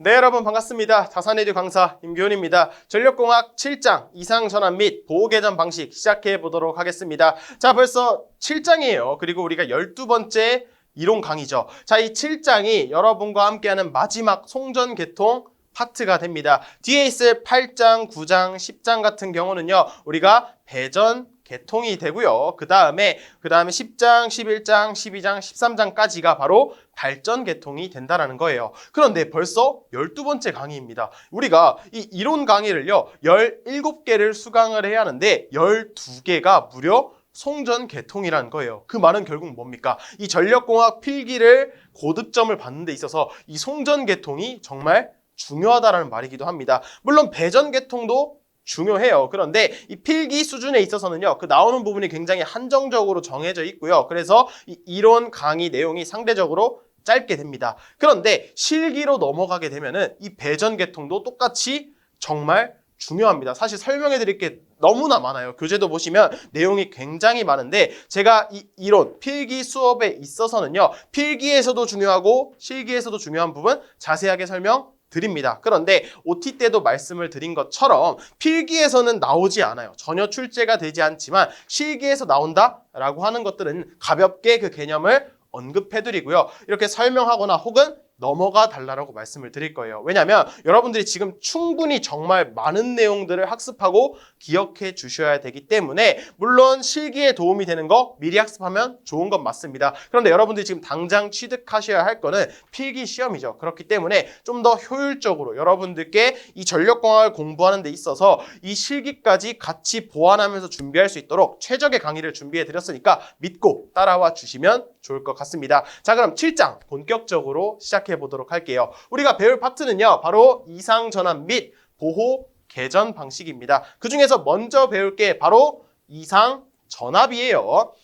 네, 여러분 반갑습니다. 다산에듀 강사 임규훈입니다. 전력공학 7장 이상전압 및 보호개전 방식 시작해 보도록 하겠습니다. 자, 벌써 7장이에요. 그리고 우리가 12번째 이론 강의죠. 자, 이 7장이 여러분과 함께하는 마지막 송전개통 파트가 됩니다. 뒤에 있을 8장, 9장, 10장 같은 경우는요, 우리가 배전 개통이 되고요. 그 다음에 10장, 11장, 12장, 13장까지가 바로 발전 개통이 된다라는 거예요. 그런데 벌써 12번째 강의입니다. 우리가 이 이론 강의를요, 17개를 수강을 해야 하는데 12개가 무려 송전 개통이라는 거예요. 그 말은 결국 뭡니까? 이 전력공학 필기를 고득점을 받는 데 있어서 이 송전 개통이 정말 중요하다라는 말이기도 합니다. 물론 배전 개통도 중요해요. 그런데 이 필기 수준에 있어서는요, 그 나오는 부분이 굉장히 한정적으로 정해져 있고요. 그래서 이 이론 강의 내용이 상대적으로 짧게 됩니다. 그런데 실기로 넘어가게 되면은 이 배전 개통도 똑같이 정말 중요합니다. 사실 설명해 드릴 게 너무나 많아요. 교재도 보시면 내용이 굉장히 많은데 제가 이 이론, 필기 수업에 있어서는요, 필기에서도 중요하고 실기에서도 중요한 부분 자세하게 설명 드립니다. 그런데 OT 때도 말씀을 드린 것처럼 필기에서는 나오지 않아요. 전혀 출제가 되지 않지만 실기에서 나온다라고 하는 것들은 가볍게 그 개념을 언급해드리고요. 이렇게 설명하거나 혹은 넘어가 달라고 말씀을 드릴 거예요. 왜냐하면 여러분들이 지금 충분히 정말 많은 내용들을 학습하고 기억해 주셔야 되기 때문에, 물론 실기에 도움이 되는 거 미리 학습하면 좋은 건 맞습니다. 그런데 여러분들이 지금 당장 취득하셔야 할 거는 필기 시험이죠. 그렇기 때문에 좀 더 효율적으로 여러분들께 이 전력공학을 공부하는 데 있어서 이 실기까지 같이 보완하면서 준비할 수 있도록 최적의 강의를 준비해 드렸으니까 믿고 따라와 주시면 좋을 것 같습니다. 자, 그럼 7장 본격적으로 시작해 보도록 할게요. 우리가 배울 파트는요, 바로 이상전압 및 보호 개전 방식입니다. 그 중에서 먼저 배울 게 바로 이상전압이에요.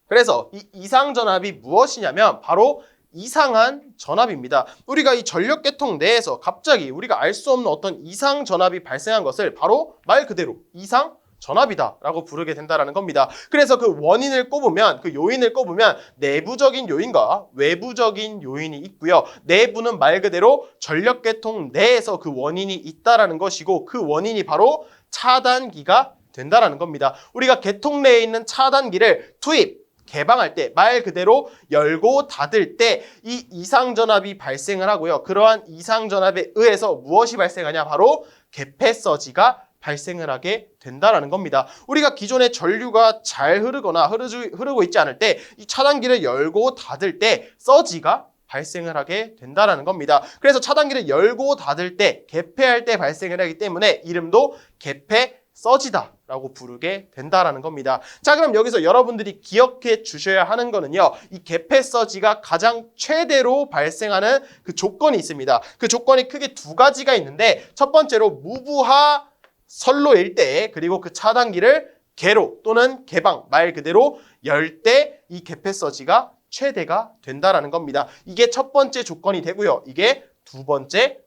그래서 이 이상전압이 무엇이냐면 바로 이상한 전압입니다. 우리가 이 전력계통 내에서 갑자기 우리가 알 수 없는 어떤 이상 전압이 발생한 것을 바로 말 그대로 이상 전압이다 라고 부르게 된다는 겁니다. 그래서 그 원인을 꼽으면, 그 요인을 꼽으면 내부적인 요인과 외부적인 요인이 있고요. 내부는 말 그대로 전력계통 내에서 그 원인이 있다라는 것이고, 그 원인이 바로 차단기가 된다라는 겁니다. 우리가 계통 내에 있는 차단기를 투입, 개방할 때, 말 그대로 열고 닫을 때 이 이상전압이 발생을 하고요. 그러한 이상전압에 의해서 무엇이 발생하냐? 바로 개폐서지가 발생을 하게 된다라는 겁니다. 우리가 기존에 전류가 잘 흐르거나 흐르고 있지 않을 때 이 차단기를 열고 닫을 때 서지가 발생을 하게 된다라는 겁니다. 그래서 차단기를 열고 닫을 때, 개폐할 때 발생을 하기 때문에 이름도 개폐 서지다 라고 부르게 된다라는 겁니다. 자, 그럼 여기서 여러분들이 기억해 주셔야 하는 거는요, 이 개폐 서지가 가장 최대로 발생하는 그 조건이 있습니다. 그 조건이 크게 두 가지가 있는데, 첫 번째로 무부하 선로일 때, 그리고 그 차단기를 개로 또는 개방, 말 그대로 열 때 이 개폐 서지가 최대가 된다라는 겁니다. 이게 첫 번째 조건이 되고요. 이게 두 번째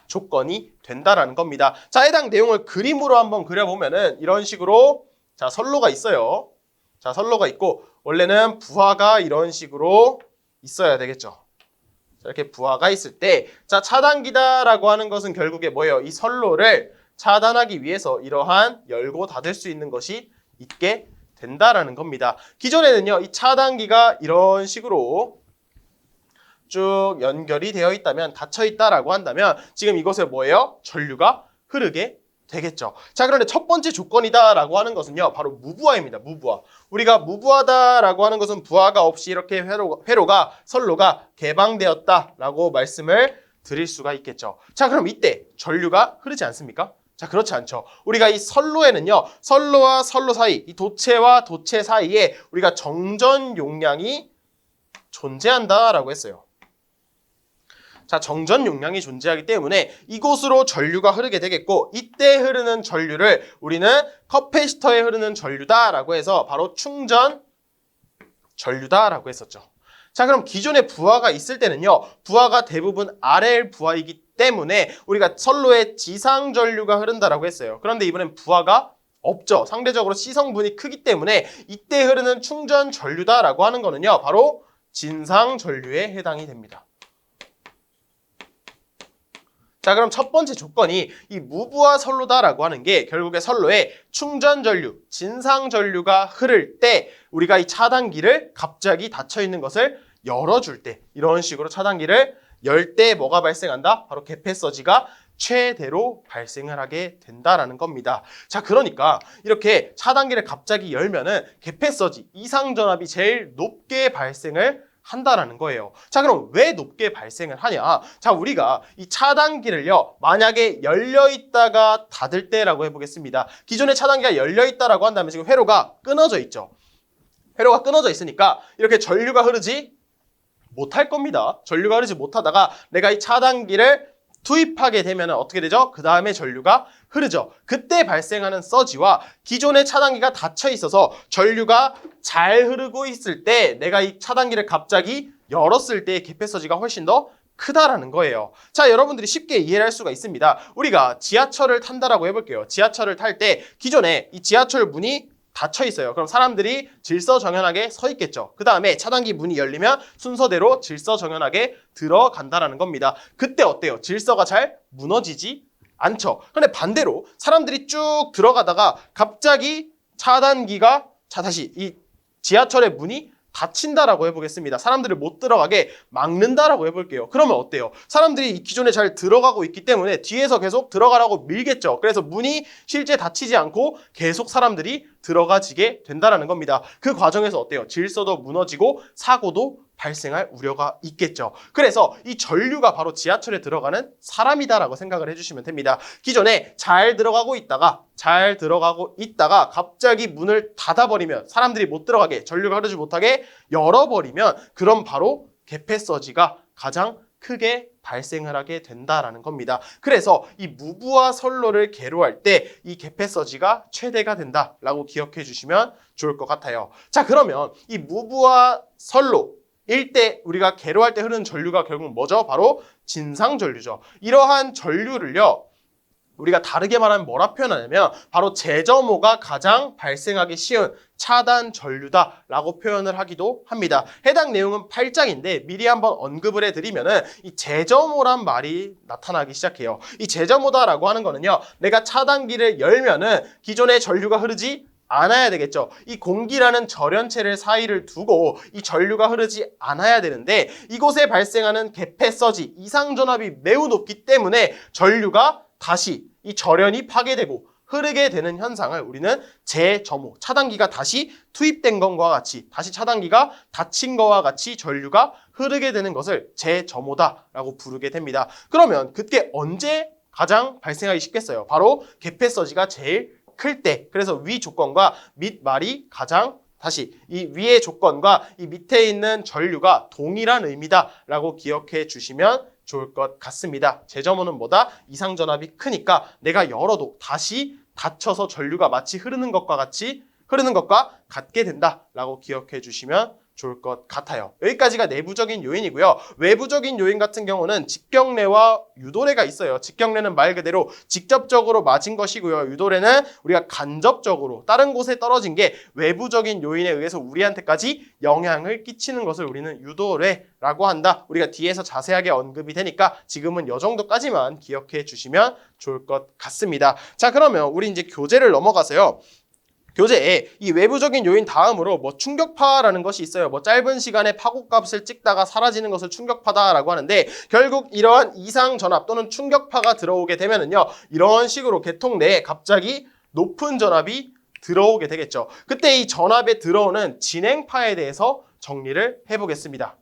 조건이 된다라는 겁니다. 자, 해당 내용을 그림으로 한번 그려보면은 이런 식으로, 자, 선로가 있어요. 자, 선로가 있고 원래는 부하가 이런 식으로 있어야 되겠죠. 자, 이렇게 부하가 있을 때, 자, 차단기다라고 하는 것은 결국에 뭐예요? 이 선로를 차단하기 위해서 이러한 열고 닫을 수 있는 것이 있게 된다라는 겁니다. 기존에는요, 이 차단기가 이런 식으로 쭉 연결이 되어 있다면, 닫혀 있다라고 한다면 지금 이것에 뭐예요? 전류가 흐르게 되겠죠. 자, 그런데 첫 번째 조건이다라고 하는 것은요, 바로 무부하입니다. 무부하. 우리가 무부하다라고 하는 것은 부하가 없이 이렇게 회로가 선로가 개방되었다라고 말씀을 드릴 수가 있겠죠. 자, 그럼 이때 전류가 흐르지 않습니까? 자, 그렇지 않죠. 우리가 이 선로에는요, 선로와 선로 사이, 이 도체와 도체 사이에 우리가 정전 용량이 존재한다라고 했어요. 자, 정전 용량이 존재하기 때문에 이곳으로 전류가 흐르게 되겠고, 이때 흐르는 전류를 우리는 커패시터에 흐르는 전류다라고 해서 바로 충전 전류다라고 했었죠. 자, 그럼 기존에 부하가 있을 때는요, 부하가 대부분 RL 부하이기 때문에 우리가 선로에 지상 전류가 흐른다라고 했어요. 그런데 이번엔 부하가 없죠. 상대적으로 C성분이 크기 때문에 이때 흐르는 충전 전류다라고 하는 거는요, 바로 진상 전류에 해당이 됩니다. 자, 그럼 첫 번째 조건이 이 무부하 선로다라고 하는 게 결국에 선로에 충전 전류, 진상 전류가 흐를 때 우리가 이 차단기를 갑자기 닫혀 있는 것을 열어줄 때 이런 식으로 차단기를 열 때 뭐가 발생한다? 바로 개폐서지가 최대로 발생을 하게 된다라는 겁니다. 자, 그러니까 이렇게 차단기를 갑자기 열면은 개폐서지, 이상전압이 제일 높게 발생을 한다라는 거예요. 자, 그럼 왜 높게 발생을 하냐? 자, 우리가 이 차단기를요, 만약에 열려 있다가 닫을 때라고 해보겠습니다. 기존의 차단기가 열려 있다라고 한다면 지금 회로가 끊어져 있죠. 회로가 끊어져 있으니까 이렇게 전류가 흐르지 못할 겁니다. 전류가 흐르지 못하다가 내가 이 차단기를 투입하게 되면 어떻게 되죠? 그 다음에 전류가 흐르죠. 그때 발생하는 서지와 기존의 차단기가 닫혀 있어서 전류가 잘 흐르고 있을 때 내가 이 차단기를 갑자기 열었을 때의 개폐서지가 훨씬 더 크다라는 거예요. 자, 여러분들이 쉽게 이해를 할 수가 있습니다. 우리가 지하철을 탄다라고 해볼게요. 지하철을 탈 때 기존에 이 지하철 문이 닫혀 있어요. 그럼 사람들이 질서정연하게 서 있겠죠. 그 다음에 차단기 문이 열리면 순서대로 질서정연하게 들어간다라는 겁니다. 그때 어때요? 질서가 잘 무너지지 않죠. 그런데 반대로 사람들이 쭉 들어가다가 갑자기 차단기가 다시 이 지하철의 문이 닫힌다라고 해보겠습니다. 사람들을 못 들어가게 막는다라고 해볼게요. 그러면 어때요? 사람들이 기존에 잘 들어가고 있기 때문에 뒤에서 계속 들어가라고 밀겠죠. 그래서 문이 실제 닫히지 않고 계속 사람들이 들어가지게 된다라는 겁니다. 그 과정에서 어때요? 질서도 무너지고 사고도 발생할 우려가 있겠죠. 그래서 이 전류가 바로 지하철에 들어가는 사람이다라고 생각을 해주시면 됩니다. 기존에 잘 들어가고 있다가 갑자기 문을 닫아버리면 사람들이 못 들어가게 전류가 흐르지 못하게 열어버리면 그럼 바로 개폐서지가 가장 크게 발생을 하게 된다라는 겁니다. 그래서 이 무부하 선로를 개로할 때 이 개폐서지가 최대가 된다라고 기억해 주시면 좋을 것 같아요. 자, 그러면 이 무부하 선로 일때 우리가 개로할 때 흐르는 전류가 결국 뭐죠? 바로 진상전류죠. 이러한 전류를요, 우리가 다르게 말하면 뭐라 표현하냐면 바로 제점호가 가장 발생하기 쉬운 차단 전류다라고 표현을 하기도 합니다. 해당 내용은 8장인데 미리 한번 언급을 해드리면은 이 제점호란 말이 나타나기 시작해요. 이 제점호다라고 하는 거는요, 내가 차단기를 열면은 기존의 전류가 흐르지 않아야 되겠죠. 이 공기라는 절연체를 사이를 두고 이 전류가 흐르지 않아야 되는데 이곳에 발생하는 개폐서지, 이상전압이 매우 높기 때문에 전류가 다시 이 절연이 파괴되고 흐르게 되는 현상을 우리는 재점호, 차단기가 다시 투입된 것과 같이 다시 차단기가 닫힌 것과 같이 전류가 흐르게 되는 것을 재점호다라고 부르게 됩니다. 그러면 그때 언제 가장 발생하기 쉽겠어요? 바로 개폐서지가 제일 클 때. 그래서 위 조건과 밑말이 가장 다시 이 위의 조건과 이 밑에 있는 전류가 동일한 의미다라고 기억해 주시면 좋을 것 같습니다. 재점호는 뭐다? 이상전압이 크니까 내가 열어도 다시 닫혀서 전류가 마치 흐르는 것과 같게 된다라고 기억해 주시면 좋을 것 같아요. 여기까지가 내부적인 요인이고요. 외부적인 요인 같은 경우는 직경례와 유도례가 있어요. 직경례는 말 그대로 직접적으로 맞은 것이고요. 유도례는 우리가 간접적으로 다른 곳에 떨어진 게 외부적인 요인에 의해서 우리한테까지 영향을 끼치는 것을 우리는 유도례라고 한다. 우리가 뒤에서 자세하게 언급이 되니까 지금은 이 정도까지만 기억해 주시면 좋을 것 같습니다. 자, 그러면 우리 이제 교재를 넘어가서요. 교재에 이 외부적인 요인 다음으로 뭐 충격파라는 것이 있어요. 뭐 짧은 시간에 파고값을 찍다가 사라지는 것을 충격파다라고 하는데 결국 이러한 이상 전압 또는 충격파가 들어오게 되면은요. 이런 식으로 계통 내에 갑자기 높은 전압이 들어오게 되겠죠. 그때 이 전압에 들어오는 진행파에 대해서 정리를 해보겠습니다.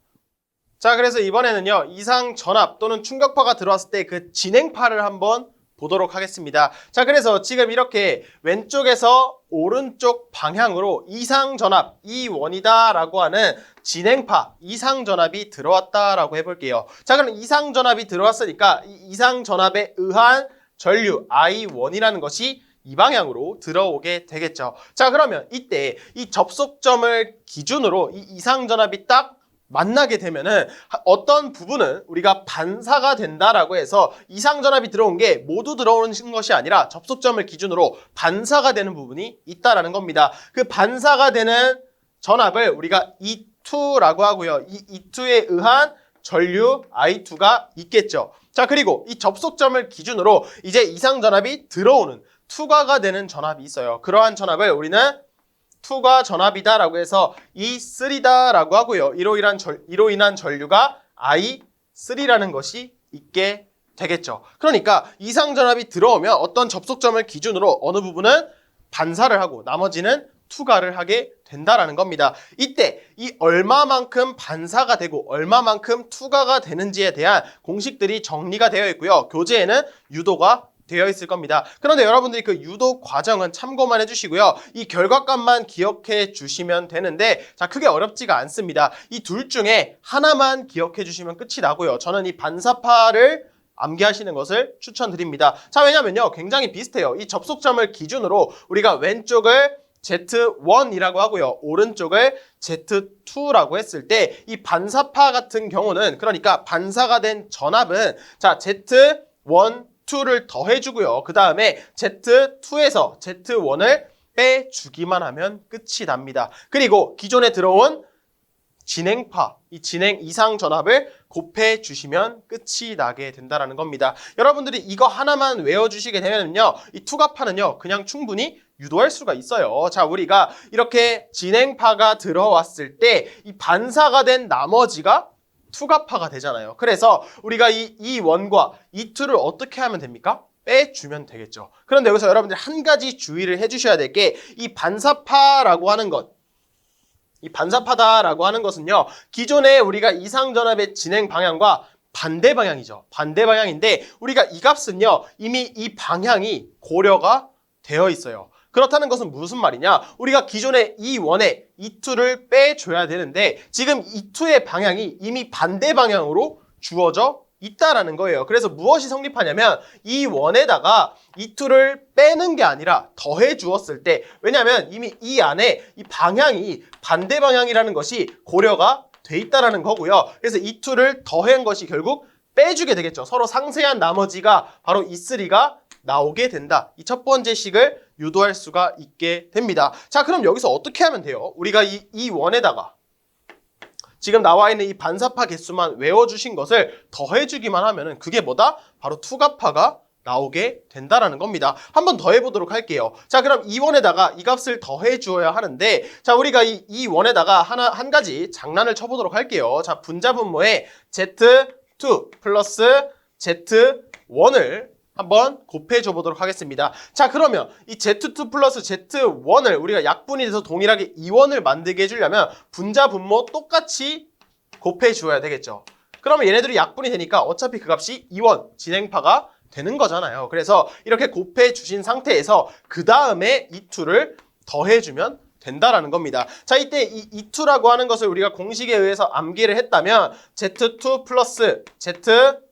자, 그래서 이번에는요. 이상 전압 또는 충격파가 들어왔을 때 그 진행파를 한번 보도록 하겠습니다. 자, 그래서 지금 이렇게 왼쪽에서 오른쪽 방향으로 이상전압, E1이다라고 하는 진행파, 이상전압이 들어왔다라고 해볼게요. 자, 그럼 이상전압이 들어왔으니까 이 이상전압에 의한 전류 I1이라는 것이 이 방향으로 들어오게 되겠죠. 자, 그러면 이때 이 접속점을 기준으로 이 이상전압이 딱 만나게 되면은 어떤 부분은 우리가 반사가 된다라고 해서 이상전압이 들어온 게 모두 들어오는 것이 아니라 접속점을 기준으로 반사가 되는 부분이 있다라는 겁니다. 그 반사가 되는 전압을 우리가 E2라고 하고요. 이 E2에 의한 전류 I2가 있겠죠. 자, 그리고 이 접속점을 기준으로 이제 이상 전압이 들어오는 투과가 되는 전압이 있어요. 그러한 전압을 우리는 투과 전압이다라고 해서 E3다라고 하고요. 이로 인한 전류가 I3라는 것이 있게 되겠죠. 그러니까 이상 전압이 들어오면 어떤 접속점을 기준으로 어느 부분은 반사를 하고 나머지는 투과를 하게 된다라는 겁니다. 이때 이 얼마만큼 반사가 되고 얼마만큼 투과가 되는지에 대한 공식들이 정리가 되어 있고요. 교재에는 유도가 되어 있을 겁니다. 그런데 여러분들이 그 유도 과정은 참고만 해주시고요. 이 결과값만 기억해 주시면 되는데 자, 크게 어렵지가 않습니다. 이 둘 중에 하나만 기억해 주시면 끝이 나고요. 저는 이 반사파를 암기하시는 것을 추천드립니다. 자, 왜냐면요, 굉장히 비슷해요. 이 접속점을 기준으로 우리가 왼쪽을 Z1이라고 하고요. 오른쪽을 Z2라고 했을 때 이 반사파 같은 경우는 그러니까 반사가 된 전압은 자, Z1, 2를 더해주고요. 그 다음에 Z2에서 Z1을 빼주기만 하면 끝이 납니다. 그리고 기존에 들어온 진행파, 이 진행 이상 전압을 곱해 주시면 끝이 나게 된다는 겁니다. 여러분들이 이거 하나만 외워주시게 되면요, 이 투과파는요 그냥 충분히 유도할 수가 있어요. 자, 우리가 이렇게 진행파가 들어왔을 때 이 반사가 된 나머지가 투과파가 되잖아요. 그래서 우리가 이 E1과 E2를 어떻게 하면 됩니까? 빼주면 되겠죠. 그런데 여기서 여러분들 한 가지 주의를 해주셔야 될 게 이 반사파라고 하는 것, 이 반사파다라고 하는 것은요, 기존에 우리가 이상전압의 진행 방향과 반대 방향이죠. 반대 방향인데 우리가 이 값은요 이미 이 방향이 고려가 되어 있어요. 그렇다는 것은 무슨 말이냐? 우리가 기존에 E1에 E2를 빼줘야 되는데 지금 E2의 방향이 이미 반대 방향으로 주어져 있다라는 거예요. 그래서 무엇이 성립하냐면 E1에다가 E2를 빼는 게 아니라 더해 주었을 때, 왜냐하면 이미 이 안에 이 방향이 반대 방향이라는 것이 고려가 돼 있다라는 거고요. 그래서 E2를 더한 것이 결국 빼주게 되겠죠. 서로 상쇄한 나머지가 바로 E3가 나오게 된다. 이 첫 번째 식을 유도할 수가 있게 됩니다. 자, 그럼 여기서 어떻게 하면 돼요? 우리가 이 E1에다가 지금 나와 있는 이 반사파 개수만 외워주신 것을 더해주기만 하면은 그게 뭐다? 바로 투과파가 나오게 된다라는 겁니다. 한번 더 해보도록 할게요. 자, 그럼 E1에다가 이 값을 더해 주어야 하는데, 자, 우리가 이 E1에다가 한 가지 장난을 쳐보도록 할게요. 자, 분자분모에 Z2 플러스 Z1을 한번 곱해줘 보도록 하겠습니다. 자, 그러면 이 Z2 플러스 Z1을 우리가 약분이 돼서 동일하게 E1을 만들게 해주려면 분자 분모 똑같이 곱해주어야 되겠죠. 그러면 얘네들이 약분이 되니까 어차피 그 값이 E1 진행파가 되는 거잖아요. 그래서 이렇게 곱해주신 상태에서 그 다음에 E2를 더해주면 된다라는 겁니다. 자, 이때 이 E2라고 하는 것을 우리가 공식에 의해서 암기를 했다면 Z2 플러스 Z1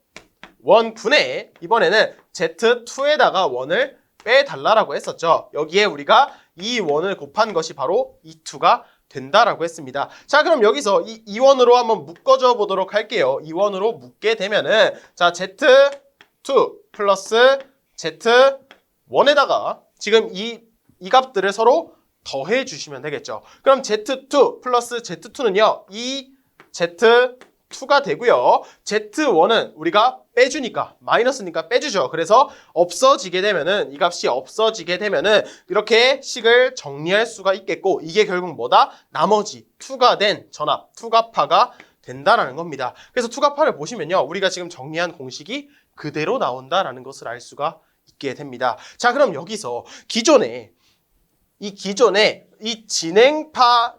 분의 이번에는 Z2에다가 1을 빼달라고 했었죠. 여기에 우리가 이 1을 곱한 것이 바로 E2가 된다라고 했습니다. 자, 그럼 여기서 이 E1으로 한번 묶어줘 보도록 할게요. E1으로 묶게 되면은 자, Z2 플러스 Z1에다가 지금 이 값들을 서로 더해 주시면 되겠죠. 그럼 Z2 플러스 Z2는요, 이 Z2가 되고요. Z1은 우리가 빼주니까 마이너스니까 빼주죠. 그래서 없어지게 되면은 이 값이 없어지게 되면은 이렇게 식을 정리할 수가 있겠고, 이게 결국 뭐다? 나머지 투과된 전압, 투과파가 된다라는 겁니다. 그래서 투과파를 보시면요, 우리가 지금 정리한 공식이 그대로 나온다라는 것을 알 수가 있게 됩니다. 자, 그럼 여기서 기존에 이 진행파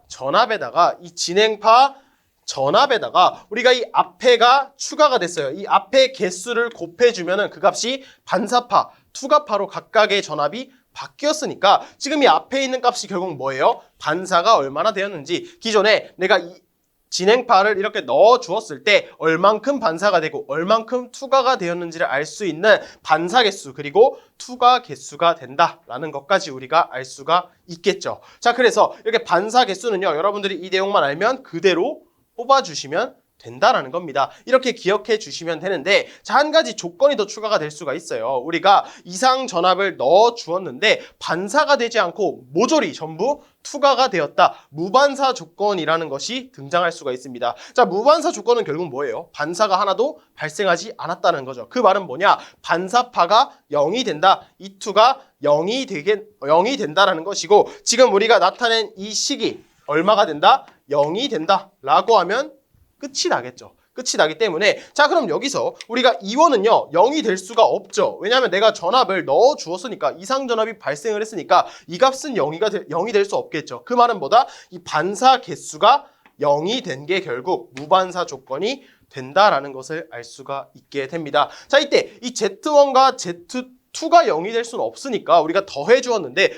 전압에다가 우리가 이 앞에가 추가가 됐어요. 이 앞에 개수를 곱해주면은 그 값이 반사파, 투과파로 각각의 전압이 바뀌었으니까 지금 이 앞에 있는 값이 결국 뭐예요? 반사가 얼마나 되었는지, 기존에 내가 이 진행파를 이렇게 넣어 주었을 때 얼만큼 반사가 되고 얼만큼 투과가 되었는지를 알 수 있는 반사 개수 그리고 투과 개수가 된다라는 것까지 우리가 알 수가 있겠죠. 자, 그래서 이렇게 반사 개수는요, 여러분들이 이 내용만 알면 그대로 뽑아주시면 된다라는 겁니다. 이렇게 기억해 주시면 되는데, 자, 한 가지 조건이 더 추가가 될 수가 있어요. 우리가 이상 전압을 넣어 주었는데 반사가 되지 않고 모조리 전부 투과가 되었다. 무반사 조건이라는 것이 등장할 수가 있습니다. 자, 무반사 조건은 결국 뭐예요? 반사가 하나도 발생하지 않았다는 거죠. 그 말은 뭐냐? 반사파가 0이 된다. 이 투가 0이 된다라는 것이고, 지금 우리가 나타낸 이 식이 얼마가 된다? 0이 된다 라고 하면 끝이 나겠죠. 끝이 나기 때문에, 자, 그럼 여기서 우리가 이원은요 0이 될 수가 없죠. 왜냐하면 내가 전압을 넣어 주었으니까, 이상 전압이 발생을 했으니까 이 값은 0이 될 수 없겠죠. 그 말은 뭐다? 이 반사 개수가 0이 된 게 결국 무반사 조건이 된다라는 것을 알 수가 있게 됩니다. 자, 이때 이 Z1과 Z2가 0이 될 수는 없으니까 우리가 더해 주었는데,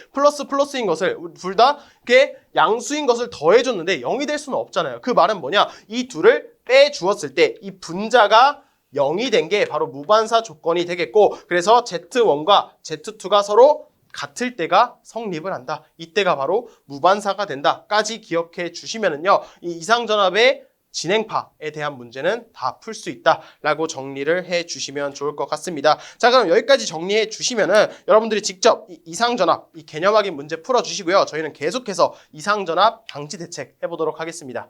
플러스인 것을 둘 다 이렇게 양수인 것을 더해 줬는데 0이 될 수는 없잖아요. 그 말은 뭐냐? 이 둘을 빼 주었을 때 이 분자가 0이 된 게 바로 무반사 조건이 되겠고, 그래서 Z1과 Z2가 서로 같을 때가 성립을 한다. 이때가 바로 무반사가 된다까지 기억해 주시면은요, 이 이상전압의 진행파에 대한 문제는 다 풀 수 있다라고 정리를 해 주시면 좋을 것 같습니다. 자, 그럼 여기까지 정리해 주시면은 여러분들이 직접 이 이상전압, 이 개념학인 문제 풀어 주시고요. 저희는 계속해서 이상전압 방지 대책 해보도록 하겠습니다.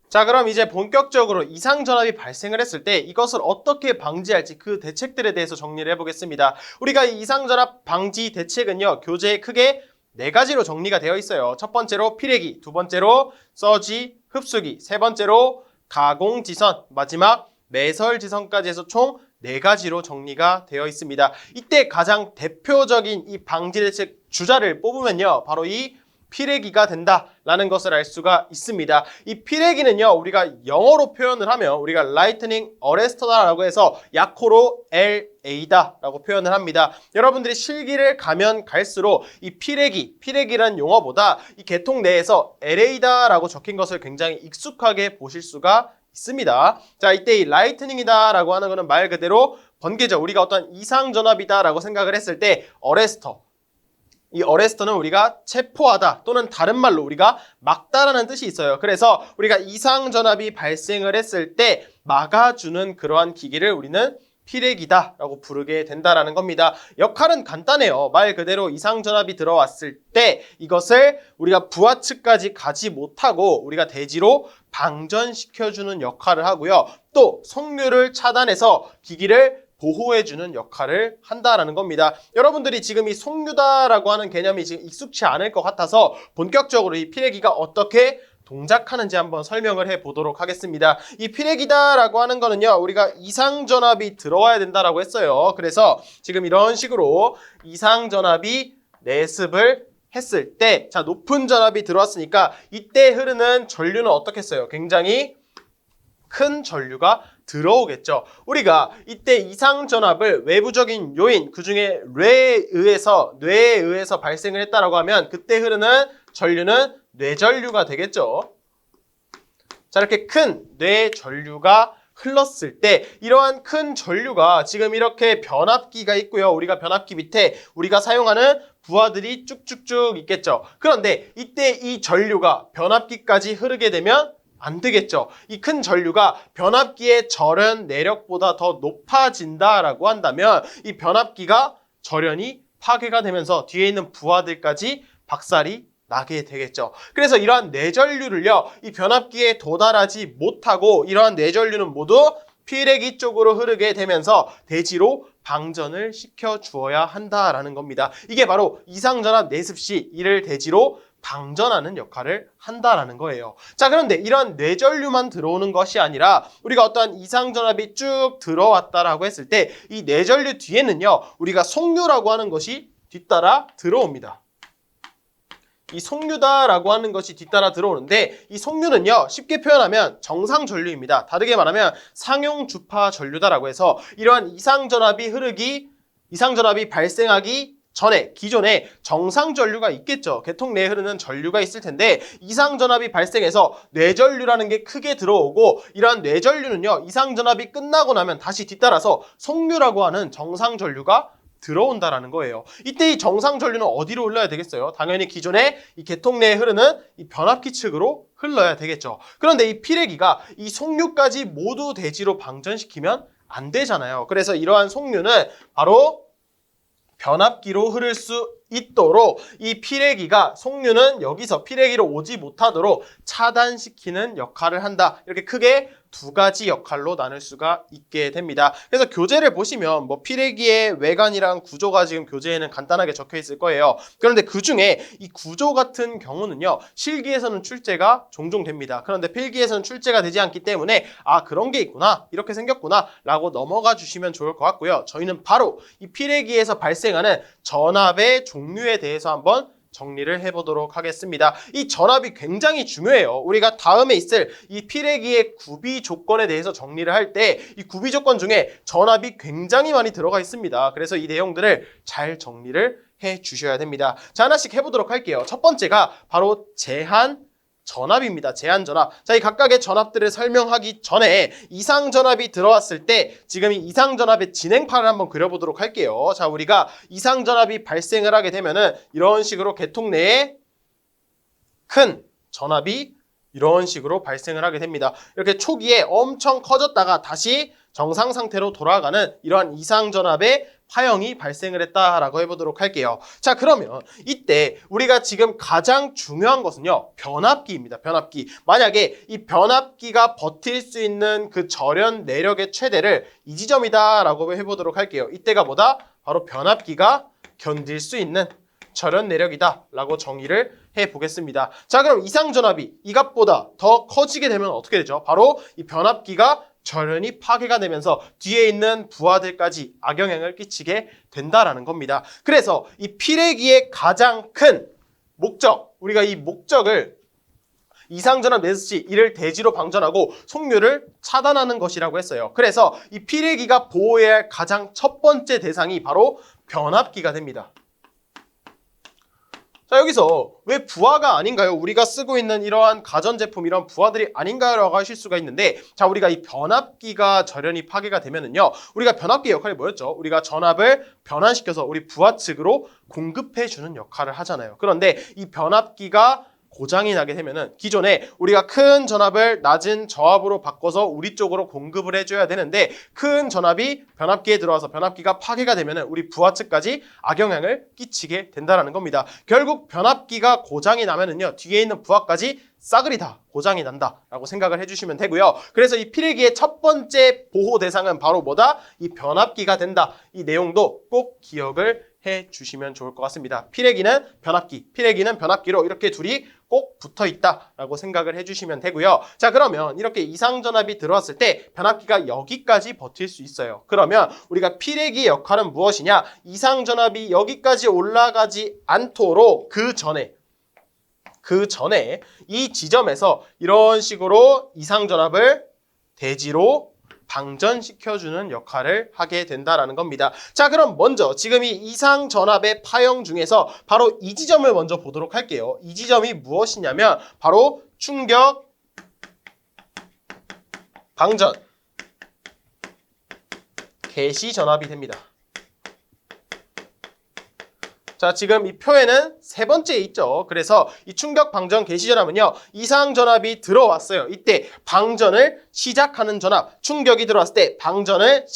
자, 그럼 이제 본격적으로 이상전압이 발생을 했을 때 이것을 어떻게 방지할지 그 대책들에 대해서 정리를 해보겠습니다. 우리가 이 이상전압 방지 대책은요, 교재에 크게 4가지로 정리가 되어 있어요. 첫 번째로 피레기, 두 번째로 서지, 흡수기, 세 번째로 가공지선, 마지막 매설지선까지 해서 총 4가지로 정리가 되어 있습니다. 이때 가장 대표적인 이 방지 대책 주자를 뽑으면요, 바로 이 피레기가 된다라는 것을 알 수가 있습니다. 이 피레기는요, 우리가 영어로 표현을 하면 우리가 lightning arrestor다라고 해서 약호로 LA다라고 표현을 합니다. 여러분들이 실기를 가면 갈수록 이 피레기라는 용어보다 이 계통 내에서 LA다라고 적힌 것을 굉장히 익숙하게 보실 수가 있습니다. 자, 이때 이 lightning이다라고 하는 것은 말 그대로 번개죠. 우리가 어떤 이상전압이다라고 생각을 했을 때 어레스터, 이 어레스터는 우리가 체포하다 또는 다른 말로 우리가 막다라는 뜻이 있어요. 그래서 우리가 이상전압이 발생을 했을 때 막아주는 그러한 기기를 우리는 피레기다라고 부르게 된다라는 겁니다. 역할은 간단해요. 말 그대로 이상전압이 들어왔을 때 이것을 우리가 부하측까지 가지 못하고 우리가 대지로 방전시켜주는 역할을 하고요. 또 속류를 차단해서 기기를 보호해주는 역할을 한다라는 겁니다. 여러분들이 지금 이 속류다라고 하는 개념이 지금 익숙치 않을 것 같아서 본격적으로 이 피레기가 어떻게 동작하는지 한번 설명을 해보도록 하겠습니다. 이 피레기다라고 하는 거는요, 우리가 이상전압이 들어와야 된다라고 했어요. 그래서 지금 이런 식으로 이상전압이 내습을 했을 때, 자, 높은 전압이 들어왔으니까 이때 흐르는 전류는 어떻겠어요? 굉장히 큰 전류가 들어오겠죠. 우리가 이때 이상전압을 외부적인 요인, 그중에 뇌에 의해서 발생을 했다라고 하면 그때 흐르는 전류는 뇌전류가 되겠죠. 자, 이렇게 큰 뇌전류가 흘렀을 때 이러한 큰 전류가 지금 이렇게 변압기가 있고요. 우리가 변압기 밑에 우리가 사용하는 부하들이 쭉쭉쭉 있겠죠. 그런데 이때 이 전류가 변압기까지 흐르게 되면 안 되겠죠. 이 큰 전류가 변압기의 절연 내력보다 더 높아진다라고 한다면 이 변압기가 절연이 파괴가 되면서 뒤에 있는 부하들까지 박살이 나게 되겠죠. 그래서 이러한 내전류를요, 이 변압기에 도달하지 못하고 이러한 내전류는 모두 피레기 쪽으로 흐르게 되면서 대지로 방전을 시켜 주어야 한다라는 겁니다. 이게 바로 이상전압 내습 시 이를 대지로 방전하는 역할을 한다라는 거예요. 자, 그런데 이런 뇌전류만 들어오는 것이 아니라 우리가 어떠한 이상전압이 쭉 들어왔다라고 했을 때 이 뇌전류 뒤에는요, 우리가 속류라고 하는 것이 뒤따라 들어옵니다. 이 속류다라고 하는 것이 뒤따라 들어오는데 이 속류는요, 쉽게 표현하면 정상전류입니다. 다르게 말하면 상용주파 전류다라고 해서 이러한 이상전압이 발생하기 전에 기존에 정상전류가 있겠죠. 계통 내에 흐르는 전류가 있을 텐데 이상전압이 발생해서 뇌전류라는 게 크게 들어오고 이러한 뇌전류는요, 이상전압이 끝나고 나면 다시 뒤따라서 속류라고 하는 정상전류가 들어온다라는 거예요. 이때 이 정상 전류는 어디로 흘러야 되겠어요? 당연히 기존에 이 계통 내에 흐르는 이 변압기 측으로 흘러야 되겠죠. 그런데 이 피레기가 이 속류까지 모두 대지로 방전시키면 안 되잖아요. 그래서 이러한 속류는 바로 변압기로 흐를 수 있도록 이 피레기가 속류는 여기서 피레기로 오지 못하도록 차단시키는 역할을 한다. 이렇게 크게 두 가지 역할로 나눌 수가 있게 됩니다. 그래서 교재를 보시면 뭐 피레기의 외관이랑 구조가 지금 교재에는 간단하게 적혀 있을 거예요. 그런데 그 중에 이 구조 같은 경우는요, 실기에서는 출제가 종종 됩니다. 그런데 필기에서는 출제가 되지 않기 때문에 아, 그런 게 있구나, 이렇게 생겼구나 라고 넘어가 주시면 좋을 것 같고요. 저희는 바로 이 피레기에서 발생하는 전압의 종류에 대해서 한번 정리를 해보도록 하겠습니다. 이 전압이 굉장히 중요해요. 우리가 다음에 있을 이 피레기의 구비 조건에 대해서 정리를 할 때 이 구비 조건 중에 전압이 굉장히 많이 들어가 있습니다. 그래서 이 내용들을 잘 정리를 해 주셔야 됩니다. 자, 하나씩 해보도록 할게요. 첫 번째가 바로 제한 전압입니다. 제한 전압. 자, 이 각각의 전압들을 설명하기 전에 이상 전압이 들어왔을 때 지금 이 이상 전압의 진행판을 한번 그려보도록 할게요. 자, 우리가 이상 전압이 발생을 하게 되면은 이런 식으로 계통 내에 큰 전압이 이런 식으로 발생을 하게 됩니다. 이렇게 초기에 엄청 커졌다가 다시 정상 상태로 돌아가는 이러한 이상 전압의 파형이 발생을 했다라고 해보도록 할게요. 자, 그러면 이때 우리가 지금 가장 중요한 것은요, 변압기입니다. 변압기. 만약에 이 변압기가 버틸 수 있는 그 절연 내력의 최대를 이 지점이다라고 해보도록 할게요. 이때가 뭐다? 바로 변압기가 견딜 수 있는 절연 내력이다 라고 정의를 해보겠습니다. 자, 그럼 이상 전압이 이 값보다 더 커지게 되면 어떻게 되죠? 바로 이 변압기가 절연이 파괴가 되면서 뒤에 있는 부하들까지 악영향을 끼치게 된다라는 겁니다. 그래서 이 피레기의 가장 큰 목적, 우리가 이 목적을 이상전압 내수시 이를 대지로 방전하고 속류를 차단하는 것이라고 했어요. 그래서 이 피레기가 보호해야 할 가장 첫 번째 대상이 바로 변압기가 됩니다. 자, 여기서 왜 부하가 아닌가요? 우리가 쓰고 있는 이러한 가전제품, 이런 부하들이 아닌가요? 라고 하실 수가 있는데, 자, 우리가 이 변압기가 절연이 파괴가 되면은요, 우리가 변압기 역할이 뭐였죠? 우리가 전압을 변환시켜서 우리 부하 측으로 공급해주는 역할을 하잖아요. 그런데 이 변압기가 고장이 나게 되면은 기존에 우리가 큰 전압을 낮은 저압으로 바꿔서 우리 쪽으로 공급을 해줘야 되는데, 큰 전압이 변압기에 들어와서 변압기가 파괴가 되면은 우리 부하 측까지 악영향을 끼치게 된다는 겁니다. 결국 변압기가 고장이 나면은요, 뒤에 있는 부하까지 싸그리 다 고장이 난다라고 생각을 해주시면 되고요. 그래서 이 피레기의 첫 번째 보호 대상은 바로 뭐다? 이 변압기가 된다. 이 내용도 꼭 기억을 해주시면 좋을 것 같습니다. 피레기는 변압기, 피레기는 변압기로 이렇게 둘이 꼭 붙어 있다라고 생각을 해주시면 되고요. 자, 그러면 이렇게 이상전압이 들어왔을 때 변압기가 여기까지 버틸 수 있어요. 그러면 우리가 피레기의 역할은 무엇이냐? 이상전압이 여기까지 올라가지 않도록 그 전에 이 지점에서 이런 식으로 이상전압을 대지로 방전시켜주는 역할을 하게 된다라는 겁니다. 자, 그럼 먼저 지금 이 이상전압의 파형 중에서 바로 이 지점을 먼저 보도록 할게요. 이 지점이 무엇이냐면 바로 충격 방전 개시 전압이 됩니다. 자, 지금 이 표에는 세 번째에 있죠. 그래서 이 충격 방전 개시 전압은요, 이상 전압이 들어왔어요. 이때 방전을 시작하는 전압, 충격이 들어왔을 때 방전을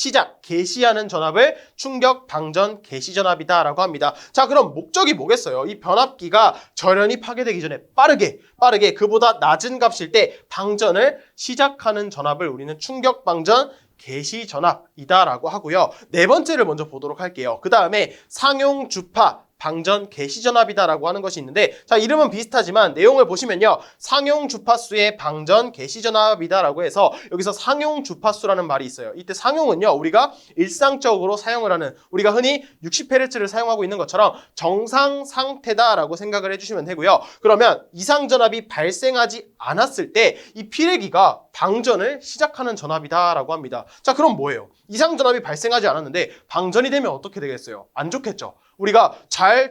개시하는 전압을 충격 방전 개시 전압이다라고 합니다. 자, 그럼 목적이 뭐겠어요? 이 변압기가 절연이 파괴되기 전에 빠르게 그보다 낮은 값일 때 방전을 시작하는 전압을 우리는 충격 방전 개시 전압이다라고 하고요. 네 번째를 먼저 보도록 할게요. 그 다음에 상용 주파 방전 개시 전압이다라고 하는 것이 있는데, 자, 이름은 비슷하지만 내용을 보시면요, 상용 주파수의 방전 개시 전압이다라고 해서 여기서 상용 주파수라는 말이 있어요. 이때 상용은요, 우리가 일상적으로 사용을 하는, 우리가 흔히 60Hz를 사용하고 있는 것처럼 정상 상태다라고 생각을 해주시면 되고요. 그러면 이상 전압이 발생하지 않았을 때 이 피레기가 방전을 시작하는 전압이다라고 합니다. 자, 그럼 뭐예요? 이상 전압이 발생하지 않았는데 방전이 되면 어떻게 되겠어요? 안 좋겠죠. 우리가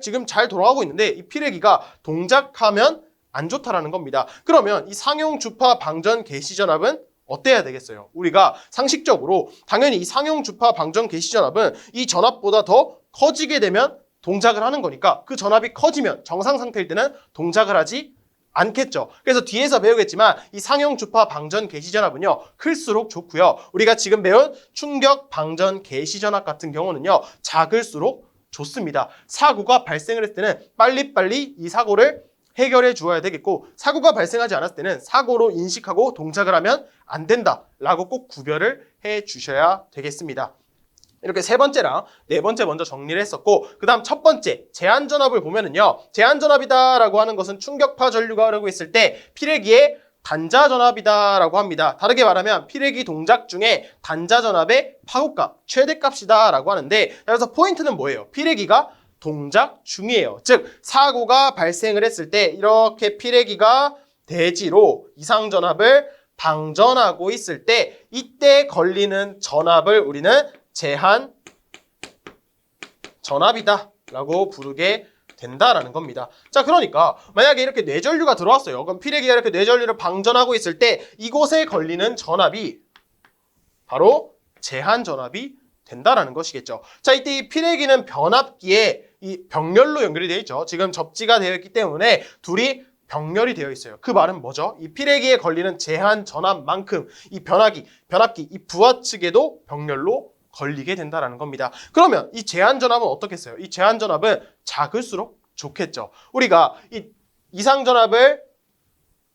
지금 잘 돌아가고 있는데 이 피레기가 동작하면 안 좋다라는 겁니다. 그러면 이 상용 주파 방전 개시 전압은 어때야 되겠어요? 우리가 상식적으로 당연히 이 상용주파 방전 개시전압은 이 전압보다 더 커지게 되면 동작을 하는 거니까 그 전압이 커지면 정상 상태일 때는 동작을 하지 않겠죠. 그래서 뒤에서 배우겠지만 이 상용주파 방전 개시전압은요 클수록 좋고요. 우리가 지금 배운 충격 방전 개시전압 같은 경우는요 작을수록 좋습니다. 사고가 발생을 했을 때는 빨리빨리 이 사고를 해결해 주어야 되겠고 사고가 발생하지 않았을 때는 사고로 인식하고 동작을 하면 안 된다라고 꼭 구별을 해 주셔야 되겠습니다. 이렇게 세 번째랑 네 번째 먼저 정리를 했었고 그 다음 첫 번째 제한전압을 보면은요 제한전압이다라고 하는 것은 충격파 전류가 흐르고 있을 때 피레기의 단자전압이다라고 합니다. 다르게 말하면 피레기 동작 중에 단자전압의 파고값, 최대값이다라고 하는데 그래서 포인트는 뭐예요? 피레기가 동작 중이에요. 즉 사고가 발생을 했을 때 이렇게 피레기가 대지로 이상전압을 방전하고 있을 때 이때 걸리는 전압을 우리는 제한 전압이다 라고 부르게 된다라는 겁니다. 자, 그러니까 만약에 이렇게 뇌전류가 들어왔어요. 그럼 피레기가 이렇게 뇌전류를 방전하고 있을 때 이곳에 걸리는 전압이 바로 제한 전압이 된다라는 것이겠죠. 자, 이때 이 피레기는 변압기에 이 병렬로 연결이 되어 있죠. 지금 접지가 되어 있기 때문에 둘이 병렬이 되어 있어요. 그 말은 뭐죠? 이 피레기에 걸리는 제한 전압만큼 이 변압기, 이 부하 측에도 병렬로 걸리게 된다라는 겁니다. 그러면 이 제한 전압은 어떻겠어요? 이 제한 전압은 작을수록 좋겠죠. 우리가 이 이상 전압을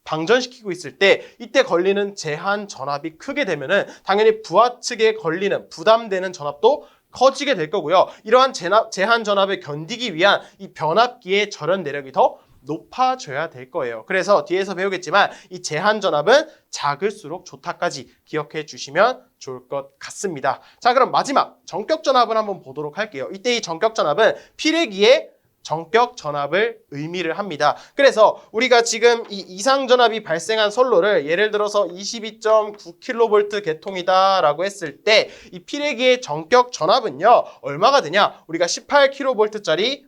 방전시키고 있을 때 이때 걸리는 제한 전압이 크게 되면은 당연히 부하 측에 걸리는 부담되는 전압도 커지게 될 거고요. 이러한 제한 전압을 견디기 위한 이 변압기의 절연 내력이 더 높아져야 될 거예요. 그래서 뒤에서 배우겠지만 이 제한 전압은 작을수록 좋다까지 기억해 주시면 좋을 것 같습니다. 자, 그럼 마지막 전격 전압을 한번 보도록 할게요. 이때 이 전격 전압은 피레기의 전격 전압을 의미를 합니다. 그래서 우리가 지금 이 이상 전압이 발생한 선로를 예를 들어서 22.9kV 개통이다라고 했을 때 이 피레기의 전격 전압은요 얼마가 되냐? 우리가 18kV짜리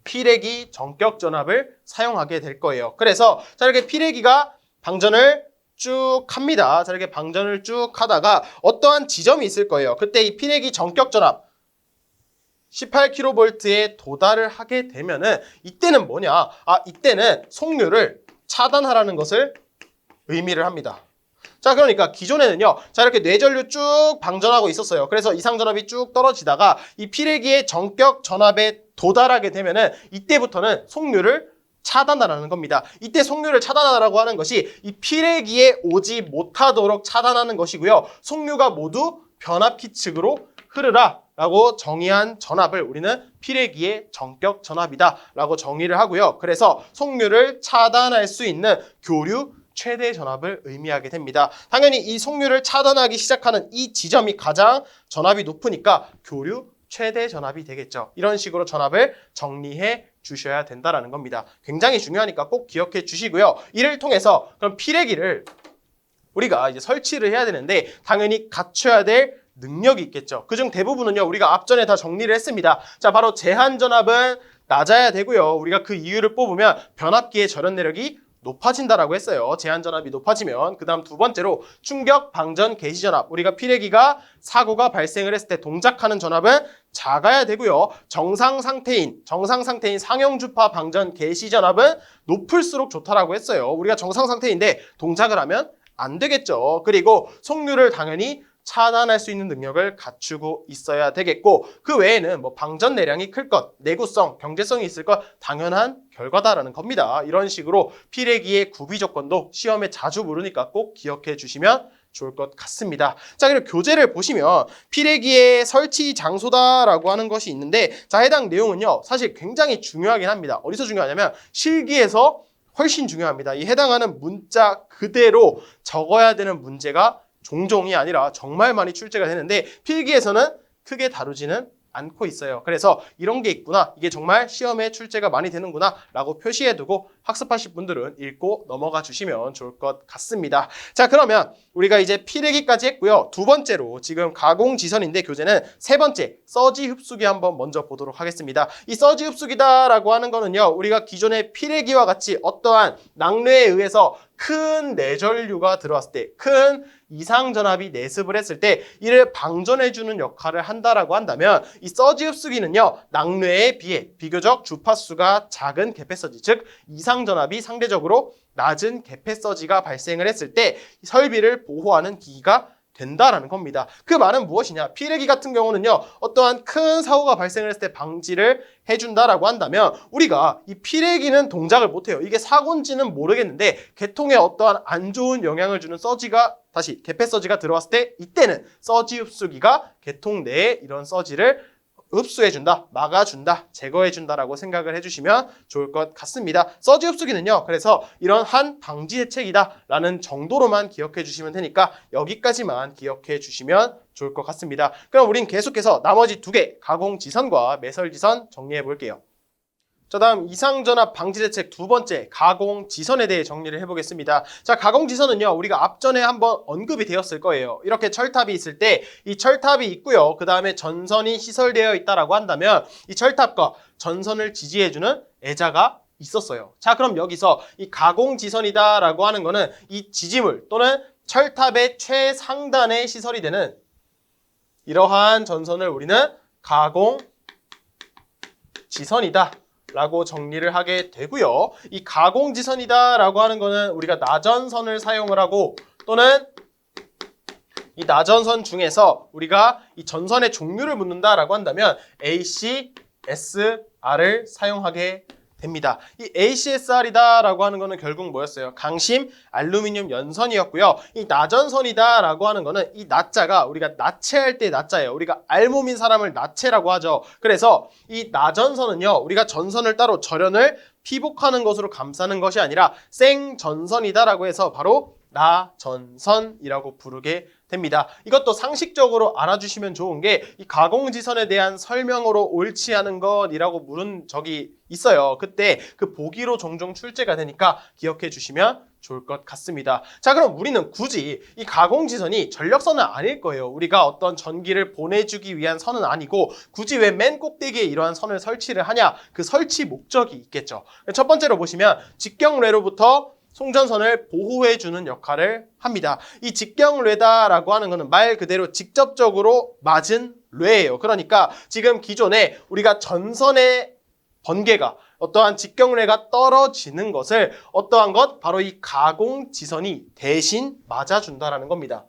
피레기 전격 전압을 사용하게 될 거예요. 그래서 자 이렇게 피레기가 방전을 쭉 합니다. 자 이렇게 방전을 쭉 하다가 어떠한 지점이 있을 거예요. 그때 이 피레기 전격 전압 18kV에 도달을 하게 되면은 이때는 뭐냐? 이때는 속류를 차단하라는 것을 의미를 합니다. 자, 그러니까 기존에는요. 자, 이렇게 뇌전류 쭉 방전하고 있었어요. 그래서 이상 전압이 쭉 떨어지다가 이 피레기의 전격 전압에 도달하게 되면은 이때부터는 속류를 차단하라는 겁니다. 이때 속류를 차단하라고 하는 것이 이 피레기에 오지 못하도록 차단하는 것이고요. 속류가 모두 변압기 측으로 흐르라 라고 정의한 전압을 우리는 피레기의 전격 전압이다 라고 정의를 하고요. 그래서 속류를 차단할 수 있는 교류 최대 전압을 의미하게 됩니다. 당연히 이 속류를 차단하기 시작하는 이 지점이 가장 전압이 높으니까 교류 최대 전압이 되겠죠. 이런 식으로 전압을 정리해 주셔야 된다는 겁니다. 굉장히 중요하니까 꼭 기억해 주시고요. 이를 통해서 그럼 피레기를 우리가 이제 설치를 해야 되는데 당연히 갖춰야 될 능력이 있겠죠. 그중 대부분은요 우리가 앞전에 다 정리를 했습니다. 자, 바로 제한 전압은 낮아야 되고요. 우리가 그 이유를 뽑으면 변압기의 절연 내력이 높아진다라고 했어요. 제한 전압이 높아지면. 그 다음 두 번째로 충격 방전 개시 전압. 우리가 피레기가 사고가 발생을 했을 때 동작하는 전압은 작아야 되고요. 정상 상태인 상용주파 방전 개시 전압은 높을수록 좋다라고 했어요. 우리가 정상 상태인데 동작을 하면 안 되겠죠. 그리고 속류를 당연히 차단할 수 있는 능력을 갖추고 있어야 되겠고 그 외에는 뭐 방전 내량이 클 것, 내구성, 경제성이 있을 것 당연한 결과다라는 겁니다. 이런 식으로 피레기의 구비 조건도 시험에 자주 물으니까 꼭 기억해 주시면 좋을 것 같습니다. 자, 그리고 교재를 보시면 피레기의 설치 장소다라고 하는 것이 있는데 자, 해당 내용은요 사실 굉장히 중요하긴 합니다. 어디서 중요하냐면 실기에서 훨씬 중요합니다. 이 해당하는 문자 그대로 적어야 되는 문제가 종종이 아니라 정말 많이 출제가 되는데 필기에서는 크게 다루지는 않고 있어요. 그래서 이런 게 있구나, 이게 정말 시험에 출제가 많이 되는구나 라고 표시해두고 학습하실 분들은 읽고 넘어가 주시면 좋을 것 같습니다. 자, 그러면 우리가 이제 피레기까지 했고요. 두 번째로 지금 가공지선인데 교재는 세 번째 서지 흡수기 한번 먼저 보도록 하겠습니다. 이 서지 흡수기다 라고 하는 거는요 우리가 기존의 피레기와 같이 어떠한 낙뢰에 의해서 큰 내전류가 들어왔을 때, 큰 이상전압이 내습을 했을 때 이를 방전해주는 역할을 한다라고 한다면 이 서지 흡수기는요, 낙뢰에 비해 비교적 주파수가 작은 개폐서지, 즉 이상전압이 상대적으로 낮은 개폐서지가 발생을 했을 때 설비를 보호하는 기기가 된다라는 겁니다. 그 말은 무엇이냐? 피레기 같은 경우는요, 어떠한 큰 사고가 발생을 했을 때 방지를 해준다라고 한다면 우리가 이 피레기는 동작을 못해요. 이게 사고인지는 모르겠는데 개통에 어떠한 안 좋은 영향을 주는 서지가 다시 개폐서지가 들어왔을 때 이때는 서지 흡수기가 개통 내에 이런 서지를 흡수해준다, 막아준다, 제거해준다라고 생각을 해주시면 좋을 것 같습니다. 서지 흡수기는요, 그래서 이런 한 방지 대책이다 라는 정도로만 기억해 주시면 되니까 여기까지만 기억해 주시면 좋을 것 같습니다. 그럼 우린 계속해서 나머지 두 개, 가공지선과 매설지선 정리해 볼게요. 자, 다음 이상전압 방지대책 두 번째, 가공지선에 대해 정리를 해보겠습니다. 자, 가공지선은요, 우리가 앞전에 한번 언급이 되었을 거예요. 이렇게 철탑이 있을 때 이 철탑이 있고요, 그 다음에 전선이 시설되어 있다라고 한다면 이 철탑과 전선을 지지해주는 애자가 있었어요. 자, 그럼 여기서 이 가공지선이다라고 하는 거는 이 지지물 또는 철탑의 최상단에 시설이 되는 이러한 전선을 우리는 가공지선이다 라고 정리를 하게 되고요. 이 가공지선이다 라고 하는 거는 우리가 나전선을 사용을 하고 또는 이 나전선 중에서 우리가 이 전선의 종류를 묻는다 라고 한다면 ACSR을 사용하게 됩니다. 이 ACSR이다 라고 하는 거는 결국 뭐였어요? 강심 알루미늄 연선이었고요. 이 나전선이다 라고 하는 거는 이 나자가 우리가 나체할 때 나자예요. 우리가 알몸인 사람을 나체라고 하죠. 그래서 이 나전선은요, 우리가 전선을 따로 절연을 피복하는 것으로 감싸는 것이 아니라 생전선이다 라고 해서 바로 나전선이라고 부르게 됩니다. 이것도 상식적으로 알아주시면 좋은 게 이 가공지선에 대한 설명으로 옳지 않은 것이라고 물은 적이 있어요. 그때 그 보기로 종종 출제가 되니까 기억해 주시면 좋을 것 같습니다. 자, 그럼 우리는 굳이 이 가공지선이 전력선은 아닐 거예요. 우리가 어떤 전기를 보내주기 위한 선은 아니고 굳이 왜 맨 꼭대기에 이러한 선을 설치를 하냐? 그 설치 목적이 있겠죠. 첫 번째로 보시면 직경뢰로부터 송전선을 보호해주는 역할을 합니다. 이 직경뢰다라고 하는 것은 말 그대로 직접적으로 맞은 뢰예요. 그러니까 지금 기존에 우리가 전선의 번개가 어떠한 직경뢰가 떨어지는 것을 어떠한 것? 바로 이 가공지선이 대신 맞아준다라는 겁니다.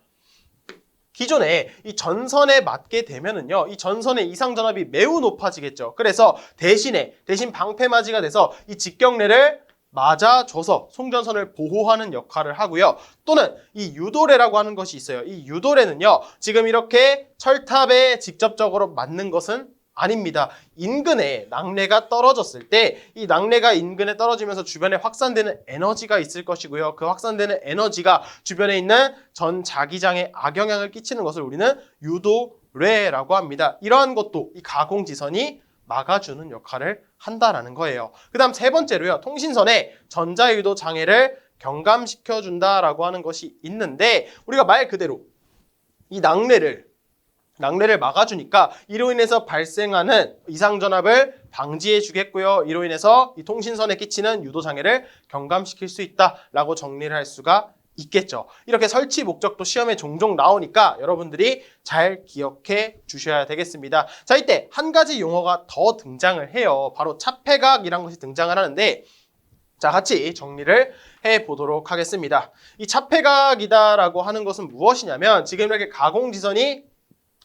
기존에 이 전선에 맞게 되면은요, 이 전선의 이상전압이 매우 높아지겠죠. 그래서 대신 방패맞이가 돼서 이 직경뢰를 맞아줘서 송전선을 보호하는 역할을 하고요. 또는 이 유도뢰라고 하는 것이 있어요. 이 유도뢰는요, 지금 이렇게 철탑에 직접적으로 맞는 것은 아닙니다. 인근에 낙뢰가 떨어졌을 때 이 낙뢰가 인근에 떨어지면서 주변에 확산되는 에너지가 있을 것이고요. 그 확산되는 에너지가 주변에 있는 전 자기장에 악영향을 끼치는 것을 우리는 유도뢰라고 합니다. 이러한 것도 이 가공지선이 막아주는 역할을 한다라는 거예요. 그 다음 세 번째로요, 통신선에 전자유도 장애를 경감시켜준다라고 하는 것이 있는데 우리가 말 그대로 이 낙뢰를 막아주니까 이로 인해서 발생하는 이상전압을 방지해 주겠고요. 이로 인해서 이 통신선에 끼치는 유도장애를 경감시킬 수 있다라고 정리를 할 수가 있겠죠. 이렇게 설치 목적도 시험에 종종 나오니까 여러분들이 잘 기억해 주셔야 되겠습니다. 자, 이때 한 가지 용어가 더 등장을 해요. 바로 차폐각이라는 것이 등장을 하는데 자, 같이 정리를 해보도록 하겠습니다. 이 차폐각이다라고 하는 것은 무엇이냐면 지금 이렇게 가공지선이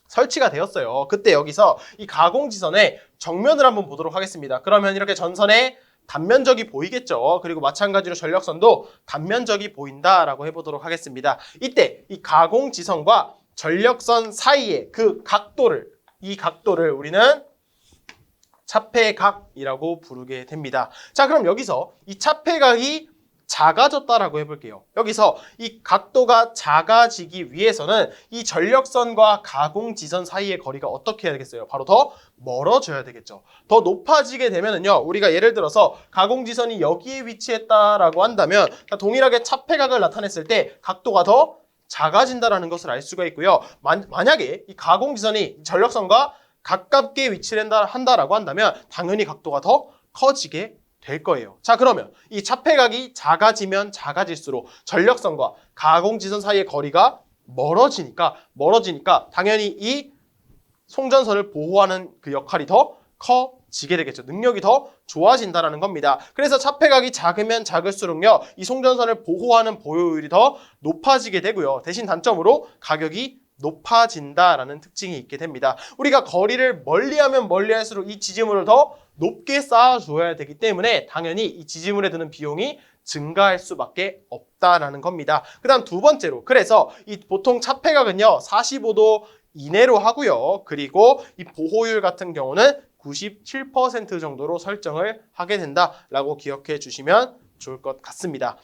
설치가 되었어요. 그때 여기서 이 가공지선의 정면을 한번 보도록 하겠습니다. 그러면 이렇게 전선에 단면적이 보이겠죠. 그리고 마찬가지로 전력선도 단면적이 보인다라고 해보도록 하겠습니다. 이때 이 가공지선과 전력선 사이의 그 각도를, 이 각도를 우리는 차폐각이라고 부르게 됩니다. 자, 그럼 여기서 이 차폐각이 작아졌다라고 해볼게요. 여기서 이 각도가 작아지기 위해서는 이 전력선과 가공지선 사이의 거리가 어떻게 해야 되겠어요? 바로 더 멀어져야 되겠죠. 더 높아지게 되면은요, 우리가 예를 들어서 가공지선이 여기에 위치했다라고 한다면 동일하게 차폐각을 나타냈을 때 각도가 더 작아진다라는 것을 알 수가 있고요. 만약에 이 가공지선이 전력선과 가깝게 위치를 한다라고 한다면 당연히 각도가 더 커지게 될 거예요. 자, 그러면 이 차폐각이 작아지면 작아질수록 전력선과 가공지선 사이의 거리가 멀어지니까 당연히 이 송전선을 보호하는 그 역할이 더 커지게 되겠죠. 능력이 더 좋아진다라는 겁니다. 그래서 차폐각이 작으면 작을수록요, 이 송전선을 보호하는 보유율이 더 높아지게 되고요. 대신 단점으로 가격이 높아진다라는 특징이 있게 됩니다. 우리가 거리를 멀리하면 멀리할수록 이 지지물을 더 높게 쌓아줘야 되기 때문에 당연히 이 지지물에 드는 비용이 증가할 수밖에 없다라는 겁니다. 그 다음 두 번째로, 그래서 이 보통 차폐각은요 45도 이내로 하고요. 그리고 이 보호율 같은 경우는 97% 정도로 설정을 하게 된다라고 기억해 주시면 좋을 것 같습니다.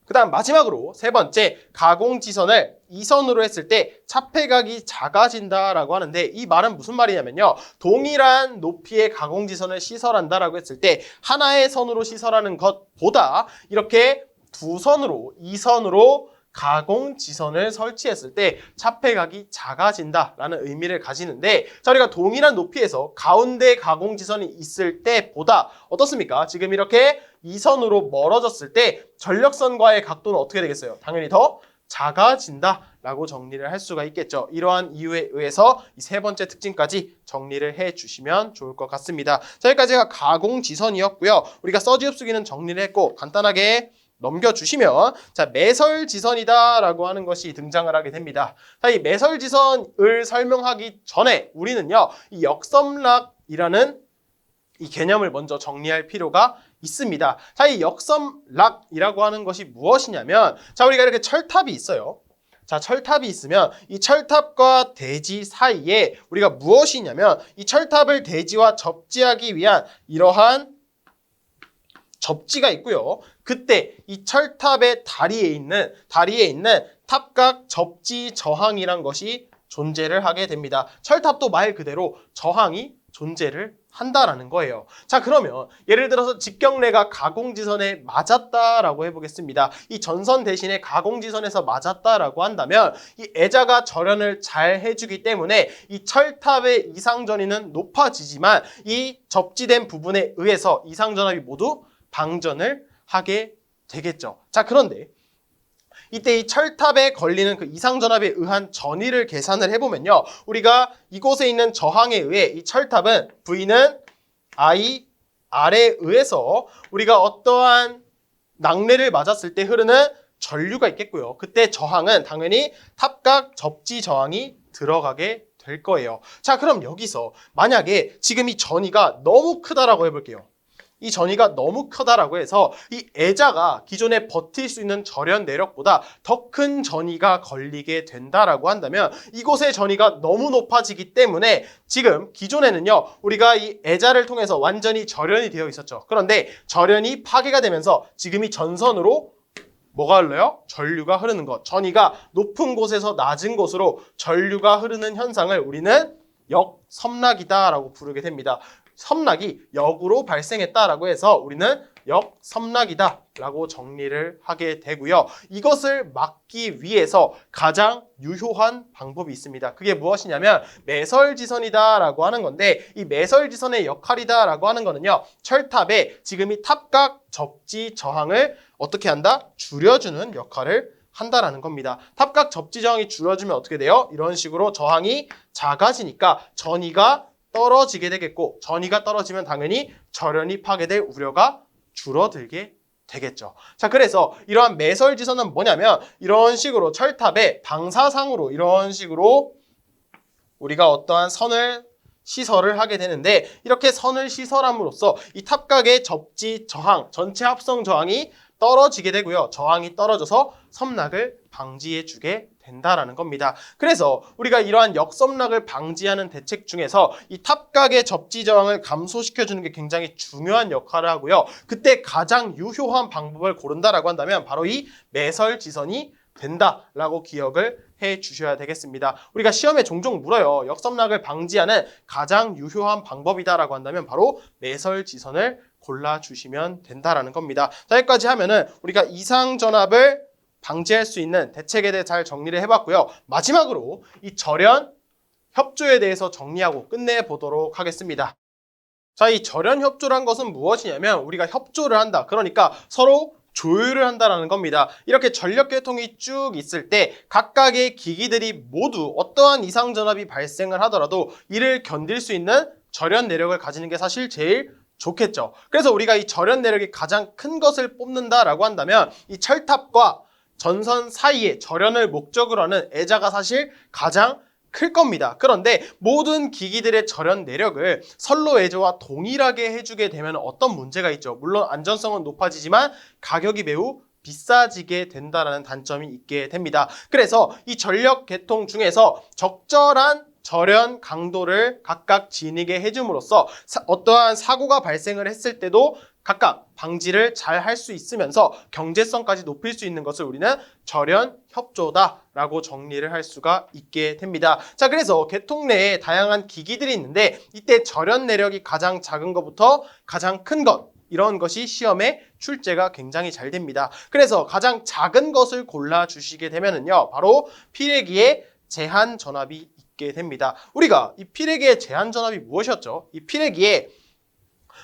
그 다음 마지막으로 세 번째, 가공지선을 2선으로 했을 때 차폐각이 작아진다라고 하는데, 이 말은 무슨 말이냐면요, 동일한 높이의 가공지선을 시설한다라고 했을 때 하나의 선으로 시설하는 것보다 이렇게 두 선으로, 2선으로 가공지선을 설치했을 때 차폐각이 작아진다라는 의미를 가지는데, 자, 우리가 동일한 높이에서 가운데 가공지선이 있을 때보다 어떻습니까? 지금 이렇게 2선으로 멀어졌을 때 전력선과의 각도는 어떻게 되겠어요? 당연히 더 작아진다라고 정리를 할 수가 있겠죠. 이러한 이유에 의해서 이 세 번째 특징까지 정리를 해주시면 좋을 것 같습니다. 자, 여기까지가 가공지선이었고요. 우리가 서지흡수기는 정리를 했고, 간단하게 넘겨주시면, 자, 매설지선이다라고 하는 것이 등장을 하게 됩니다. 자, 이 매설지선을 설명하기 전에 우리는요, 이 역섬락이라는 이 개념을 먼저 정리할 필요가 있습니다. 자, 이 역섬락이라고 하는 것이 무엇이냐면, 자, 우리가 이렇게 철탑이 있어요. 자, 철탑이 있으면 이 철탑과 대지 사이에 우리가 무엇이 있냐면, 이 철탑을 대지와 접지하기 위한 이러한 접지가 있고요. 그때 이 철탑의 다리에 있는 탑각 접지 저항이란 것이 존재를 하게 됩니다. 철탑도 말 그대로 저항이 존재를 한다라는 거예요. 자, 그러면 예를 들어서 직경례가 가공지선에 맞았다라고 해보겠습니다. 이 전선 대신에 가공지선에서 맞았다라고 한다면 이 애자가 절연을 잘 해주기 때문에 이 철탑의 이상전위는 높아지지만 이 접지된 부분에 의해서 이상전압이 모두 방전을 하게 되겠죠. 자, 그런데 이때 이 철탑에 걸리는 그 이상전압에 의한 전위를 계산을 해보면요, 우리가 이곳에 있는 저항에 의해 이 철탑은 V는 I R에 의해서 우리가 어떠한 낙뢰를 맞았을 때 흐르는 전류가 있겠고요. 그때 저항은 당연히 탑각 접지 저항이 들어가게 될 거예요. 자, 그럼 여기서 만약에 지금 이 전위가 너무 크다라고 해볼게요. 이 전위가 너무 크다라고 해서 이 애자가 기존에 버틸 수 있는 절연 내력보다 더 큰 전위가 걸리게 된다라고 한다면, 이곳의 전위가 너무 높아지기 때문에 지금 기존에는요, 우리가 이 애자를 통해서 완전히 절연이 되어 있었죠. 그런데 절연이 파괴가 되면서 지금 이 전선으로 뭐가 흘러요? 전류가 흐르는 것. 전위가 높은 곳에서 낮은 곳으로 전류가 흐르는 현상을 우리는 역섬락이다라고 부르게 됩니다. 섬락이 역으로 발생했다라고 해서 우리는 역섬락이다라고 정리를 하게 되고요. 이것을 막기 위해서 가장 유효한 방법이 있습니다. 그게 무엇이냐면 매설지선이다라고 하는 건데, 이 매설지선의 역할이다라고 하는 거는요, 철탑에 지금 이 탑각 접지 저항을 어떻게 한다? 줄여주는 역할을 한다라는 겁니다. 탑각 접지 저항이 줄여주면 어떻게 돼요? 이런 식으로 저항이 작아지니까 전위가 떨어지게 되겠고, 전위가 떨어지면 당연히 절연이 파괴될 우려가 줄어들게 되겠죠. 자, 그래서 이러한 매설지선은 뭐냐면, 이런 식으로 철탑에 방사상으로 이런 식으로 우리가 어떠한 선을 시설을 하게 되는데, 이렇게 선을 시설함으로써 이 탑각의 접지 저항, 전체 합성 저항이 떨어지게 되고요. 저항이 떨어져서 섬락을 방지해 주게 된다라는 겁니다. 그래서 우리가 이러한 역섬락을 방지하는 대책 중에서 이 탑각의 접지 저항을 감소시켜주는 게 굉장히 중요한 역할을 하고요. 그때 가장 유효한 방법을 고른다라고 한다면 바로 이 매설지선이 된다라고 기억을 해 주셔야 되겠습니다. 우리가 시험에 종종 물어요. 역섬락을 방지하는 가장 유효한 방법이다라고 한다면 바로 매설지선을 골라주시면 된다라는 겁니다. 자, 여기까지 하면은 우리가 이상전압을 방지할 수 있는 대책에 대해 잘 정리를 해봤고요. 마지막으로 이 절연 협조에 대해서 정리하고 끝내보도록 하겠습니다. 자, 이 절연 협조란 것은 무엇이냐면 우리가 협조를 한다. 그러니까 서로 조율을 한다라는 겁니다. 이렇게 전력계통이 쭉 있을 때 각각의 기기들이 모두 어떠한 이상전압이 발생을 하더라도 이를 견딜 수 있는 절연 내력을 가지는 게 사실 제일 좋겠죠. 그래서 우리가 이 절연 내력이 가장 큰 것을 뽑는다라고 한다면 이 철탑과 전선 사이의 절연을 목적으로 하는 애자가 사실 가장 클 겁니다. 그런데 모든 기기들의 절연 내력을 선로 애자와 동일하게 해주게 되면 어떤 문제가 있죠. 물론 안전성은 높아지지만 가격이 매우 비싸지게 된다는 단점이 있게 됩니다. 그래서 이 전력 계통 중에서 적절한 절연 강도를 각각 지니게 해줌으로써 어떠한 사고가 발생을 했을 때도 각각 방지를 잘 할 수 있으면서 경제성까지 높일 수 있는 것을 우리는 절연 협조다라고 정리를 할 수가 있게 됩니다. 자, 그래서 계통 내에 다양한 기기들이 있는데 이때 절연 내력이 가장 작은 것부터 가장 큰 것, 이런 것이 시험에 출제가 굉장히 잘 됩니다. 그래서 가장 작은 것을 골라주시게 되면은요, 바로 피레기의 제한 전압이 있게 됩니다. 우리가 이 피레기의 제한 전압이 무엇이었죠? 이 피레기에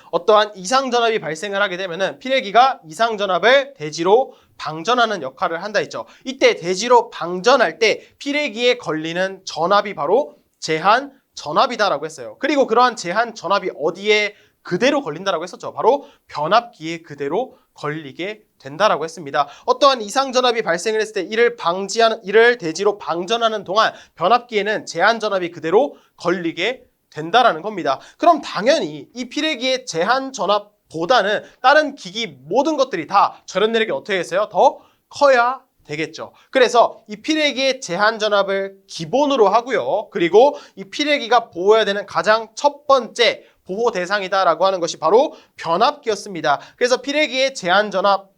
어떠한 이상전압이 발생을 하게 되면은 피레기가 이상전압을 대지로 방전하는 역할을 한다 했죠. 이때 대지로 방전할 때 피레기에 걸리는 전압이 바로 제한 전압이다라고 했어요. 그리고 그러한 제한 전압이 어디에 그대로 걸린다라고 했었죠. 바로 변압기에 그대로 걸리게 된다라고 했습니다. 어떠한 이상전압이 발생을 했을 때 이를 대지로 방전하는 동안 변압기에는 제한 전압이 그대로 걸리게 된다라는 겁니다. 그럼 당연히 이 피레기의 제한 전압보다는 다른 기기 모든 것들이 다 절연 내력이 어떻게 했어요? 더 커야 되겠죠. 그래서 이 피레기의 제한 전압을 기본으로 하고요. 그리고 이 피레기가 보호해야 되는 가장 첫 번째 보호 대상이다라고 하는 것이 바로 변압기였습니다. 그래서 피레기의 제한 전압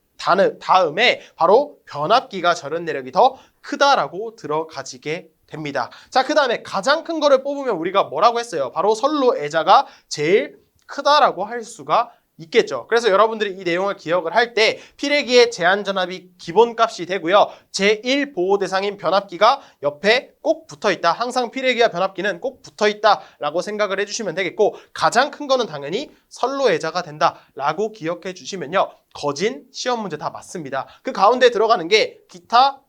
다음에 바로 변압기가 절연 내력이 더 크다라고 들어가지게 됩니다. 자, 그 다음에 가장 큰 거를 뽑으면 우리가 뭐라고 했어요? 바로 선로 애자가 제일 크다라고 할 수가 있겠죠. 그래서 여러분들이 이 내용을 기억을 할 때 피레기의 제한 전압이 기본값이 되고요. 제1 보호 대상인 변압기가 옆에 꼭 붙어 있다. 항상 피레기와 변압기는 꼭 붙어 있다라고 생각을 해주시면 되겠고, 가장 큰 거는 당연히 선로 애자가 된다라고 기억해 주시면요, 거진 시험 문제 다 맞습니다. 그 가운데 들어가는 게 기타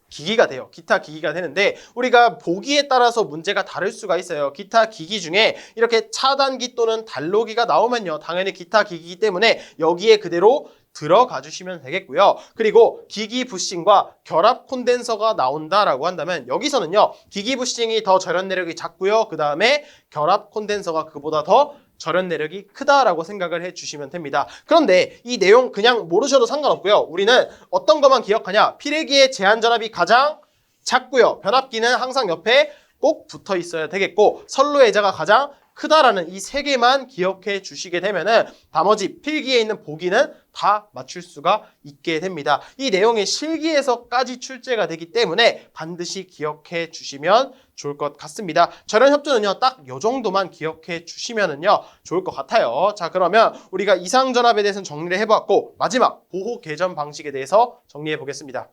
기기가 돼요. 기타 기기가 되는데 우리가 보기에 따라서 문제가 다를 수가 있어요. 기타 기기 중에 이렇게 차단기 또는 단로기가 나오면요, 당연히 기타 기기이기 때문에 여기에 그대로 들어가 주시면 되겠고요. 그리고 기기 부싱과 결합 콘덴서가 나온다라고 한다면 여기서는요, 기기 부싱이 더 절연 내력이 작고요. 그 다음에 결합 콘덴서가 그보다 더 절연 내력이 크다라고 생각을 해주시면 됩니다. 그런데 이 내용 그냥 모르셔도 상관없고요. 우리는 어떤 것만 기억하냐? 피레기의 제한 전압이 가장 작고요. 변압기는 항상 옆에 꼭 붙어 있어야 되겠고, 선로 애자가 가장 크다라는 이 세 개만 기억해 주시게 되면은 나머지 필기에 있는 보기는 다 맞출 수가 있게 됩니다. 이 내용이 실기에서까지 출제가 되기 때문에 반드시 기억해 주시면 좋을 것 같습니다. 절연 협조는요, 딱 이 정도만 기억해 주시면은요 좋을 것 같아요. 자, 그러면 우리가 이상전압에 대해서는 정리를 해봤고, 마지막 보호 개전 방식에 대해서 정리해 보겠습니다.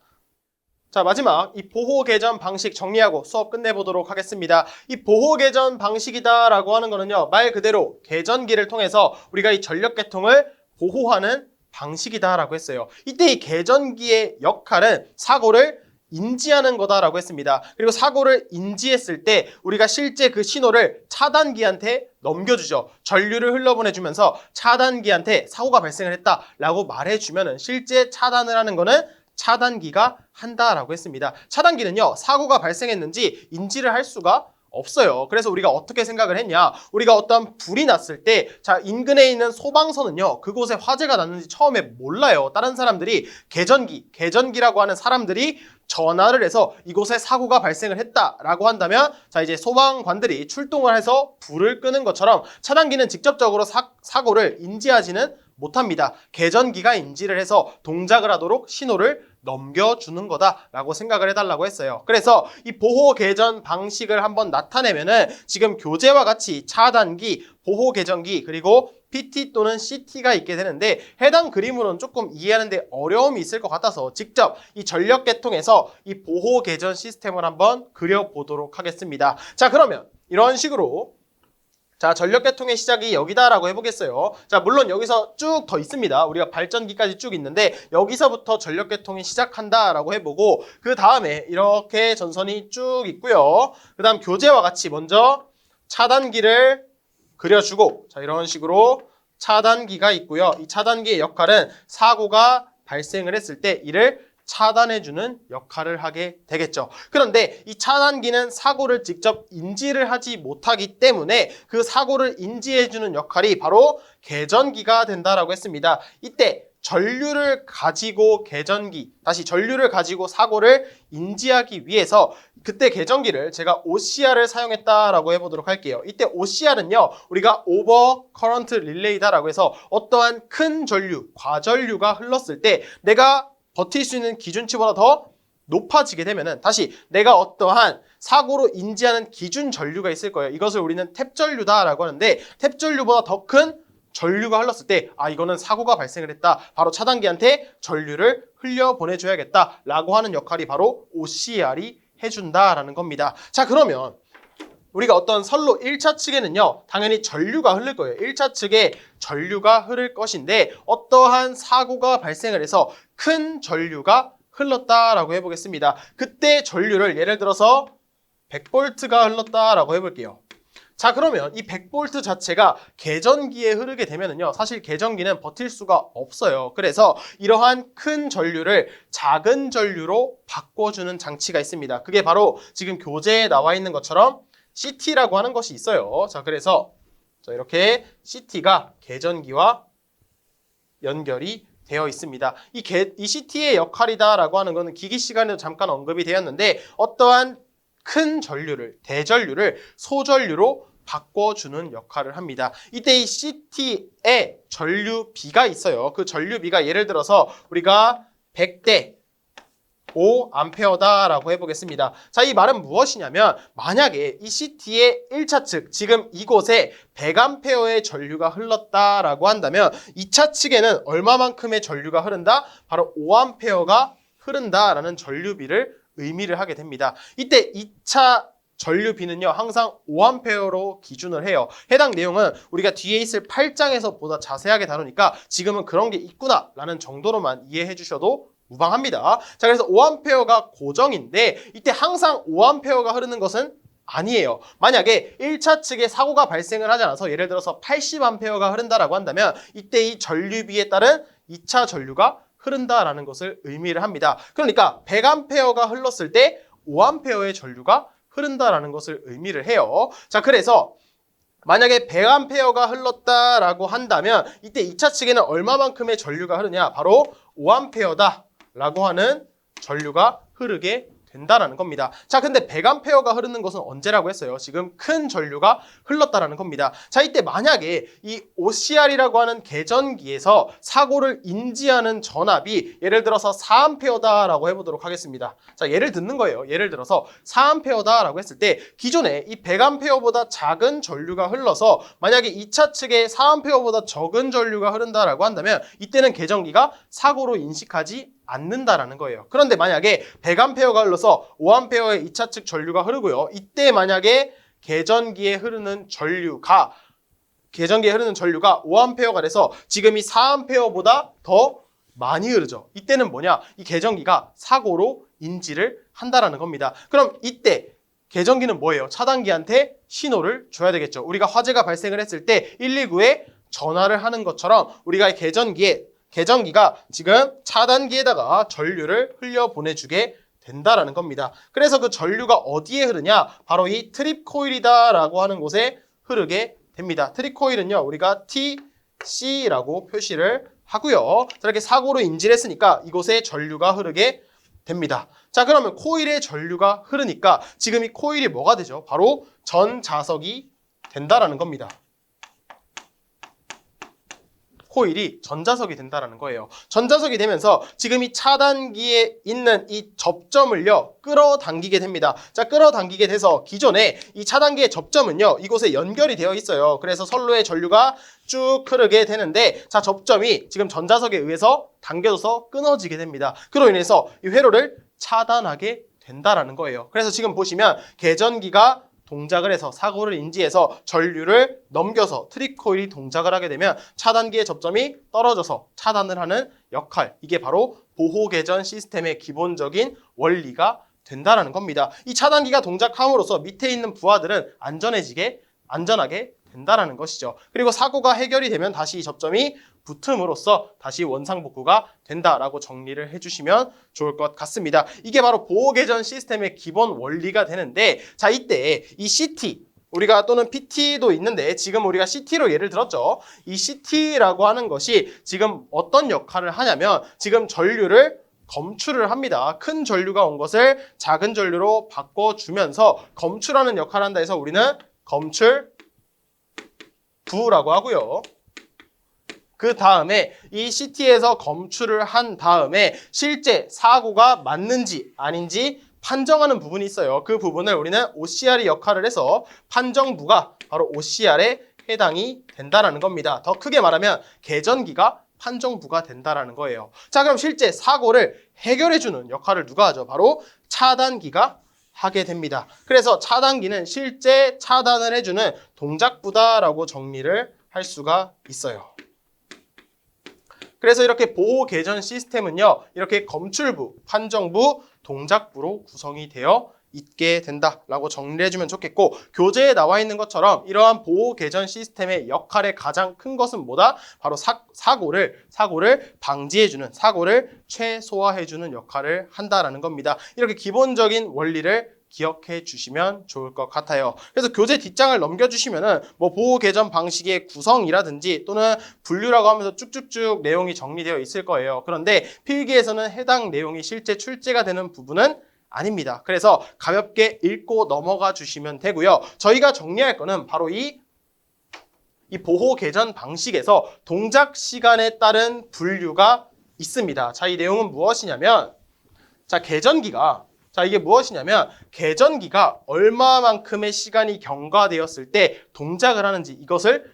자, 마지막 이 보호 개전 방식 정리하고 수업 끝내보도록 하겠습니다. 이 보호 개전 방식이다라고 하는 거는요, 말 그대로 개전기를 통해서 우리가 이 전력 계통을 보호하는 방식이다라고 했어요. 이때 이 개전기의 역할은 사고를 인지하는 거다라고 했습니다. 그리고 사고를 인지했을 때 우리가 실제 그 신호를 차단기한테 넘겨주죠. 전류를 흘러보내주면서 차단기한테 사고가 발생을 했다라고 말해주면은 실제 차단을 하는 거는 차단기가 한다라고 했습니다. 차단기는요, 사고가 발생했는지 인지를 할 수가 없어요. 그래서 우리가 어떻게 생각을 했냐? 우리가 어떤 불이 났을 때, 자, 인근에 있는 소방서는요, 그곳에 화재가 났는지 처음에 몰라요. 다른 사람들이 개전기라고 하는 사람들이 전화를 해서 이곳에 사고가 발생을 했다라고 한다면, 자, 이제 소방관들이 출동을 해서 불을 끄는 것처럼 차단기는 직접적으로 사고를 인지하지는 못합니다. 개전기가 인지를 해서 동작을 하도록 신호를 넘겨주는 거다라고 생각을 해달라고 했어요. 그래서 이 보호 개전 방식을 한번 나타내면은 지금 교재와 같이 차단기, 보호 개전기, 그리고 PT 또는 CT가 있게 되는데, 해당 그림으로는 조금 이해하는데 어려움이 있을 것 같아서 직접 이 전력 계통에서 이 보호 개전 시스템을 한번 그려보도록 하겠습니다. 자, 그러면 이런 식으로 자, 전력계통의 시작이 여기다라고 해보겠어요. 자, 물론 여기서 쭉 더 있습니다. 우리가 발전기까지 쭉 있는데 여기서부터 전력계통이 시작한다라고 해보고 그 다음에 이렇게 전선이 쭉 있고요. 그 다음 교재와 같이 먼저 차단기를 그려주고 자, 이런 식으로 차단기가 있고요. 이 차단기의 역할은 사고가 발생을 했을 때 이를 차단해주는 역할을 하게 되겠죠. 그런데 이 차단기는 사고를 직접 인지를 하지 못하기 때문에 그 사고를 인지해주는 역할이 바로 개전기가 된다라고 했습니다. 이때 전류를 가지고 다시 전류를 가지고 사고를 인지하기 위해서 그때 개전기를 제가 OCR을 사용했다라고 해보도록 할게요. 이때 OCR은요, 우리가 오버 커런트 릴레이다라고 해서 어떠한 큰 전류, 과전류가 흘렀을 때 내가 버틸 수 있는 기준치보다 더 높아지게 되면은 다시 내가 어떠한 사고로 인지하는 기준 전류가 있을 거예요. 이것을 우리는 탭 전류다라고 하는데 탭 전류보다 더 큰 전류가 흘렀을 때 이거는 사고가 발생을 했다. 바로 차단기한테 전류를 흘려보내줘야겠다 라고 하는 역할이 바로 OCR이 해준다라는 겁니다. 자, 그러면 우리가 어떤 선로 1차 측에는요, 당연히 전류가 흐를 거예요. 1차 측에 전류가 흐를 것인데 어떠한 사고가 발생을 해서 큰 전류가 흘렀다라고 해보겠습니다. 그때 전류를 예를 들어서 100V가 흘렀다라고 해볼게요. 자, 그러면 이 100V 자체가 개전기에 흐르게 되면은요, 사실 개전기는 버틸 수가 없어요. 그래서 이러한 큰 전류를 작은 전류로 바꿔주는 장치가 있습니다. 그게 바로 지금 교재에 나와 있는 것처럼 CT라고 하는 것이 있어요. 자, 그래서 이렇게 CT가 개전기와 연결이 되어 있습니다. 이 CT의 역할이다라고 하는 것은 기기 시간에도 잠깐 언급이 되었는데 어떠한 큰 전류를, 대전류를 소전류로 바꿔주는 역할을 합니다. 이때 이 CT에 전류비가 있어요. 그 전류비가 예를 들어서 우리가 100대 5A다라고 해보겠습니다. 자, 이 말은 무엇이냐면 만약에 이 CT의 1차 측, 지금 이곳에 100A의 전류가 흘렀다라고 한다면 2차 측에는 얼마만큼의 전류가 흐른다? 바로 5A가 흐른다라는 전류비를 의미를 하게 됩니다. 이때 2차 전류비는요, 항상 5A로 기준을 해요. 해당 내용은 우리가 뒤에 있을 8장에서 보다 자세하게 다루니까 지금은 그런 게 있구나 라는 정도로만 이해해 주셔도 무방합니다. 자, 그래서 5A가 고정인데 이때 항상 5A가 흐르는 것은 아니에요. 만약에 1차 측에 사고가 발생을 하지 않아서 예를 들어서 80A가 흐른다라고 한다면 이때 이 전류비에 따른 2차 전류가 흐른다라는 것을 의미를 합니다. 그러니까 100A가 흘렀을 때 5A의 전류가 흐른다라는 것을 의미를 해요. 자, 그래서 만약에 100A가 흘렀다라고 한다면 이때 2차 측에는 얼마만큼의 전류가 흐르냐? 바로 5A다 라고 하는 전류가 흐르게 된다라는 겁니다. 자, 근데 100A가 흐르는 것은 언제라고 했어요? 지금 큰 전류가 흘렀다라는 겁니다. 자, 이때 만약에 이 OCR이라고 하는 개전기에서 사고를 인지하는 전압이 예를 들어서 4A다라고 해보도록 하겠습니다. 자, 예를 듣는 거예요. 예를 들어서 4A다라고 했을 때 기존에 이 100A보다 작은 전류가 흘러서 만약에 2차 측에 4A보다 적은 전류가 흐른다라고 한다면 이때는 개전기가 사고로 인식하지 않는다라는 거예요. 그런데 만약에 100A가 흘러서 5A의 2차 측 전류가 흐르고요. 이때 만약에 개전기에 흐르는 전류가 5A가 돼서 지금 이 4A보다 더 많이 흐르죠. 이때는 뭐냐? 이 개전기가 사고로 인지를 한다라는 겁니다. 그럼 이때 개전기는 뭐예요? 차단기한테 신호를 줘야 되겠죠. 우리가 화재가 발생을 했을 때 119에 전화를 하는 것처럼 우리가 개전기가 지금 차단기에다가 전류를 흘려보내주게 된다라는 겁니다. 그래서 그 전류가 어디에 흐르냐? 바로 이 트립 코일이다라고 하는 곳에 흐르게 됩니다. 트립 코일은요, 우리가 TC라고 표시를 하고요. 이렇게 사고로 인지를 했으니까 이곳에 전류가 흐르게 됩니다. 자, 그러면 코일에 전류가 흐르니까 지금 이 코일이 뭐가 되죠? 바로 전자석이 된다라는 겁니다. 코일이 전자석이 된다라는 거예요. 전자석이 되면서 지금 이 차단기에 있는 이 접점을요, 끌어당기게 됩니다. 자, 끌어당기게 돼서 기존에 이 차단기의 접점은요, 이곳에 연결이 되어 있어요. 그래서 선로의 전류가 쭉 흐르게 되는데, 자, 접점이 지금 전자석에 의해서 당겨져서 끊어지게 됩니다. 그로 인해서 이 회로를 차단하게 된다라는 거예요. 그래서 지금 보시면 개전기가 동작을 해서 사고를 인지해서 전류를 넘겨서 트립코일이 동작을 하게 되면 차단기의 접점이 떨어져서 차단을 하는 역할, 이게 바로 보호개전 시스템의 기본적인 원리가 된다라는 겁니다. 이 차단기가 동작함으로써 밑에 있는 부하들은 안전하게 된다라는 것이죠. 그리고 사고가 해결이 되면 다시 이 접점이 붙음으로써 다시 원상복구가 된다라고 정리를 해주시면 좋을 것 같습니다. 이게 바로 보호개전 시스템의 기본 원리가 되는데, 자, 이때 이 CT, 우리가 또는 PT도 있는데 지금 우리가 CT로 예를 들었죠. 이 CT라고 하는 것이 지금 어떤 역할을 하냐면 지금 전류를 검출을 합니다. 큰 전류가 온 것을 작은 전류로 바꿔주면서 검출하는 역할을 한다 해서 우리는 검출부라고 하고요. 그 다음에 이 CT에서 검출을 한 다음에 실제 사고가 맞는지 아닌지 판정하는 부분이 있어요. 그 부분을 우리는 OCR이 역할을 해서 판정부가 바로 OCR에 해당이 된다라는 겁니다. 더 크게 말하면 개전기가 판정부가 된다라는 거예요. 자, 그럼 실제 사고를 해결해주는 역할을 누가 하죠? 바로 차단기가 하게 됩니다. 그래서 차단기는 실제 차단을 해주는 동작부다라고 정리를 할 수가 있어요. 그래서 이렇게 보호 개전 시스템은요, 이렇게 검출부, 판정부, 동작부로 구성이 되어 있게 된다라고 정리를 해주면 좋겠고, 교재에 나와 있는 것처럼 이러한 보호 개전 시스템의 역할의 가장 큰 것은 뭐다? 바로 사고를 방지해주는, 사고를 최소화해주는 역할을 한다라는 겁니다. 이렇게 기본적인 원리를 기억해 주시면 좋을 것 같아요. 그래서 교재 뒷장을 넘겨주시면은 뭐 보호 개전 방식의 구성이라든지 또는 분류라고 하면서 쭉쭉쭉 내용이 정리되어 있을 거예요. 그런데 필기에서는 해당 내용이 실제 출제가 되는 부분은 아닙니다. 그래서 가볍게 읽고 넘어가 주시면 되고요. 저희가 정리할 거는 바로 이 보호 개전 방식에서 동작 시간에 따른 분류가 있습니다. 자, 이 내용은 무엇이냐면, 이게 무엇이냐면 개전기가 얼마만큼의 시간이 경과되었을 때 동작을 하는지 이것을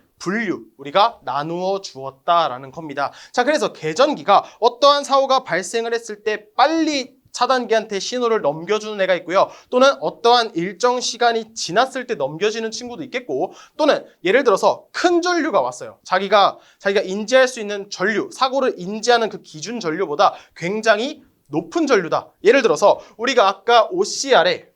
우리가 나누어 주었다라는 겁니다. 자, 그래서 개전기가 어떠한 사고가 발생을 했을 때 빨리 차단기한테 신호를 넘겨주는 애가 있고요. 또는 어떠한 일정 시간이 지났을 때 넘겨지는 친구도 있겠고, 또는 예를 들어서 큰 전류가 왔어요. 자기가 인지할 수 있는 전류, 사고를 인지하는 그 기준 전류보다 굉장히 높은 전류다. 예를 들어서 우리가 아까 OCR에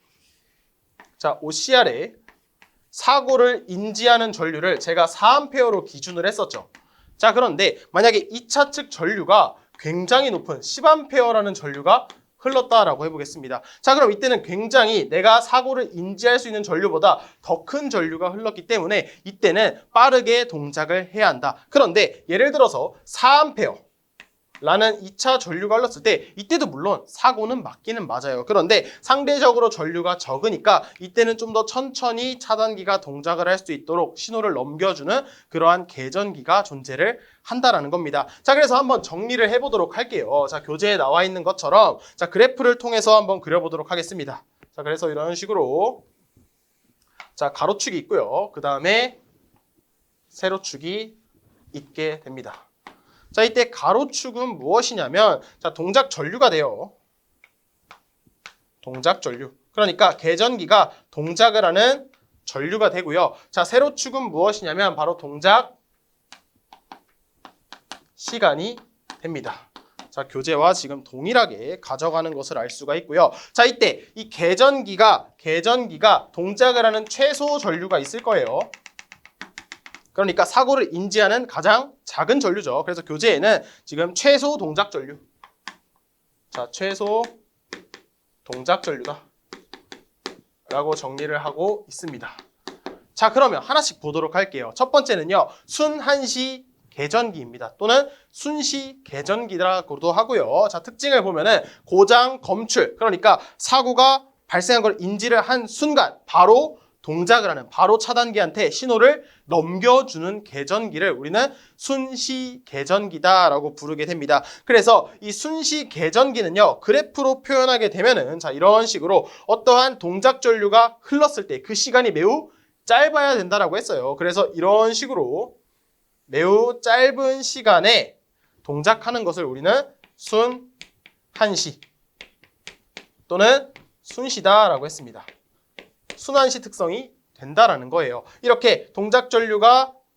사고를 인지하는 전류를 제가 4A로 기준을 했었죠. 자, 그런데 만약에 2차 측 전류가 굉장히 높은 10A라는 전류가 흘렀다라고 해보겠습니다. 자, 그럼 이때는 굉장히 내가 사고를 인지할 수 있는 전류보다 더 큰 전류가 흘렀기 때문에 이때는 빠르게 동작을 해야 한다. 그런데 예를 들어서 4A 라는 2차 전류가 흘렀을 때 이때도 물론 사고는 맞기는 맞아요. 그런데 상대적으로 전류가 적으니까 이때는 좀 더 천천히 차단기가 동작을 할 수 있도록 신호를 넘겨주는 그러한 개전기가 존재를 한다라는 겁니다. 자, 그래서 한번 정리를 해보도록 할게요. 자, 교재에 나와 있는 것처럼 자, 그래프를 통해서 한번 그려보도록 하겠습니다. 자, 그래서 이런 식으로 자, 가로축이 있고요. 그 다음에 세로축이 있게 됩니다. 자, 이때 가로축은 무엇이냐면 자, 동작 전류가 돼요. 동작 전류. 그러니까 개전기가 동작을 하는 전류가 되고요. 자, 세로축은 무엇이냐면 바로 동작 시간이 됩니다. 자, 교재와 지금 동일하게 가져가는 것을 알 수가 있고요. 자, 이때 이 개전기가 동작을 하는 최소 전류가 있을 거예요. 그러니까 사고를 인지하는 가장 작은 전류죠. 그래서 교재에는 지금 최소 동작 전류. 자, 최소 동작 전류다 라고 정리를 하고 있습니다. 자, 그러면 하나씩 보도록 할게요. 첫 번째는요, 순한시 개전기입니다. 또는 순시 개전기라고도 하고요. 자, 특징을 보면은 고장 검출, 그러니까 사고가 발생한 걸 인지를 한 순간 바로 동작을 하는, 바로 차단기한테 신호를 넘겨주는 개전기를 우리는 순시 개전기다라고 부르게 됩니다. 그래서 이 순시 개전기는요, 그래프로 표현하게 되면은 자, 이런 식으로 어떠한 동작 전류가 흘렀을 때 그 시간이 매우 짧아야 된다라고 했어요. 그래서 이런 식으로 매우 짧은 시간에 동작하는 것을 우리는 순한시 또는 순시다라고 했습니다. 순환시 특성이 된다라는 거예요. 이렇게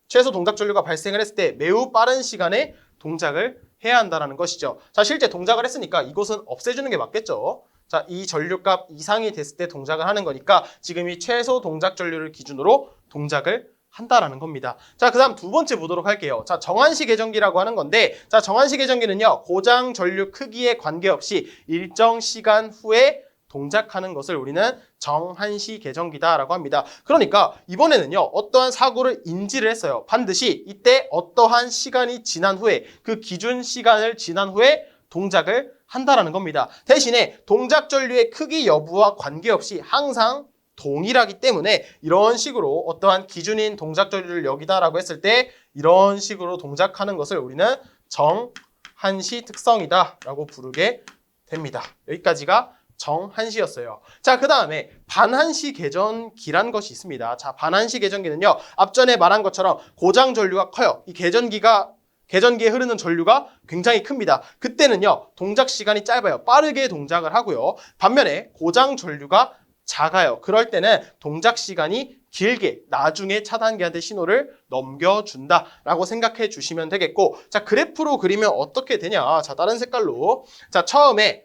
최소 동작 전류가 발생을 했을 때 매우 빠른 시간에 동작을 해야 한다는 것이죠. 자, 실제 동작을 했으니까 이곳은 없애주는 게 맞겠죠. 자, 이 전류값 이상이 됐을 때 동작을 하는 거니까 지금 이 최소 동작 전류를 기준으로 동작을 한다라는 겁니다. 자, 그 다음 두 번째 보도록 할게요. 자, 정한시 계전기라고 하는 건데, 자, 정한시 계전기는요, 고장 전류 크기에 관계없이 일정 시간 후에 동작하는 것을 우리는 정한시 계전기다라고 합니다. 그러니까 이번에는요, 어떠한 사고를 인지를 했어요. 반드시 이때 어떠한 시간이 지난 후에, 그 기준 시간을 지난 후에 동작을 한다라는 겁니다. 대신에 동작 전류의 크기 여부와 관계없이 항상 동일하기 때문에 이런 식으로 어떠한 기준인 동작 전류를 여기다라고 했을 때 이런 식으로 동작하는 것을 우리는 정한시 특성이다라고 부르게 됩니다. 여기까지가 정한시였어요. 자, 그 다음에 반한시 계전기란 것이 있습니다. 자, 반한시 계전기는요, 앞전에 말한 것처럼 고장 전류가 커요. 이 계전기에 흐르는 전류가 굉장히 큽니다. 그때는요, 동작 시간이 짧아요. 빠르게 동작을 하고요. 반면에 고장 전류가 작아요. 그럴 때는 동작 시간이 길게 나중에 차단기한테 신호를 넘겨준다라고 생각해 주시면 되겠고, 자, 그래프로 그리면 어떻게 되냐? 자, 다른 색깔로. 자, 처음에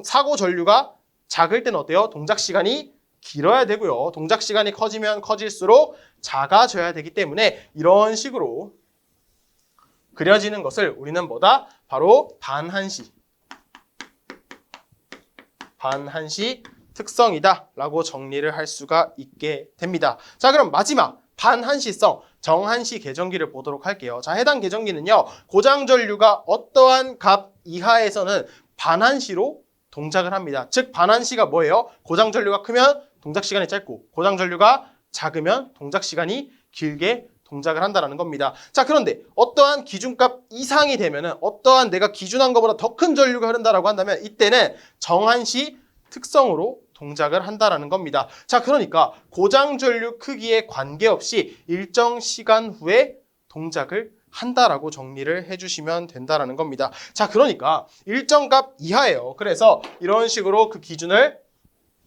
사고 전류가 작을 때는 어때요? 동작 시간이 길어야 되고요. 동작 시간이 커지면 커질수록 작아져야 되기 때문에 이런 식으로 그려지는 것을 우리는 뭐다? 바로 반한시 특성이다 라고 정리를 할 수가 있게 됩니다. 자, 그럼 마지막 반한시성 정한시 계전기를 보도록 할게요. 자, 해당 계전기는요, 고장 전류가 어떠한 값 이하에서는 반한시로 동작을 합니다. 즉 반한시가 뭐예요? 고장 전류가 크면 동작 시간이 짧고 고장 전류가 작으면 동작 시간이 길게 동작을 한다는 겁니다. 자, 그런데 어떠한 기준값 이상이 되면은 어떠한 내가 기준한 것보다 더 큰 전류가 흐른다라고 한다면 이때는 정한시 특성으로 동작을 한다라는 겁니다. 자, 그러니까 고장 전류 크기에 관계없이 일정 시간 후에 동작을 한다라고 정리를 해주시면 된다라는 겁니다. 자, 그러니까 일정 값 이하예요. 그래서 이런 식으로 그 기준을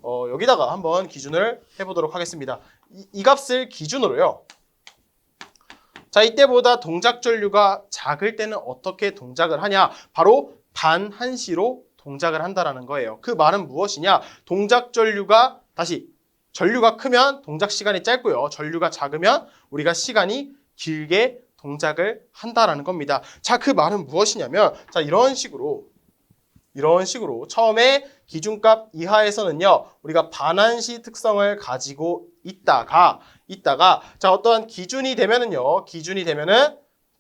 여기다가 한번 기준을 해보도록 하겠습니다. 이 값을 기준으로요. 자, 이때보다 동작 전류가 작을 때는 어떻게 동작을 하냐? 바로 반한시로 동작을 한다라는 거예요. 그 말은 무엇이냐? 동작 전류가 전류가 크면 동작 시간이 짧고요. 전류가 작으면 우리가 시간이 길게 동작을 한다라는 겁니다. 자, 그 말은 무엇이냐면, 자, 이런 식으로 처음에 기준값 이하에서는요, 우리가 반한시 특성을 가지고 있다가 자, 어떠한 기준이 되면은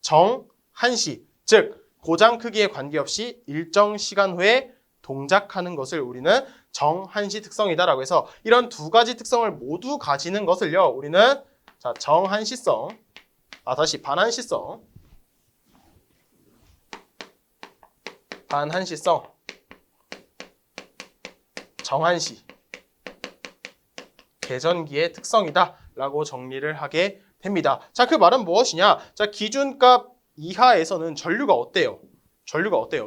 정한시, 즉 고장 크기에 관계없이 일정 시간 후에 동작하는 것을 우리는 정한시 특성이다라고 해서 이런 두 가지 특성을 모두 가지는 것을요, 우리는 자, 반한시성, 정한시 계전기의 특성이다 라고 정리를 하게 됩니다. 자, 그 말은 무엇이냐? 자, 기준값 이하에서는 전류가 어때요?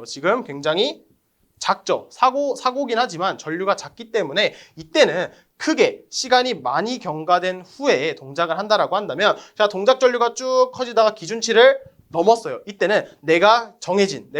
지금 굉장히 작죠. 사고긴 하지만 전류가 작기 때문에 이때는 크게 시간이 많이 경과된 후에 동작을 한다라고 한다면, 자, 동작 전류가 쭉 커지다가 기준치를 넘었어요. 이때는 내가 정해진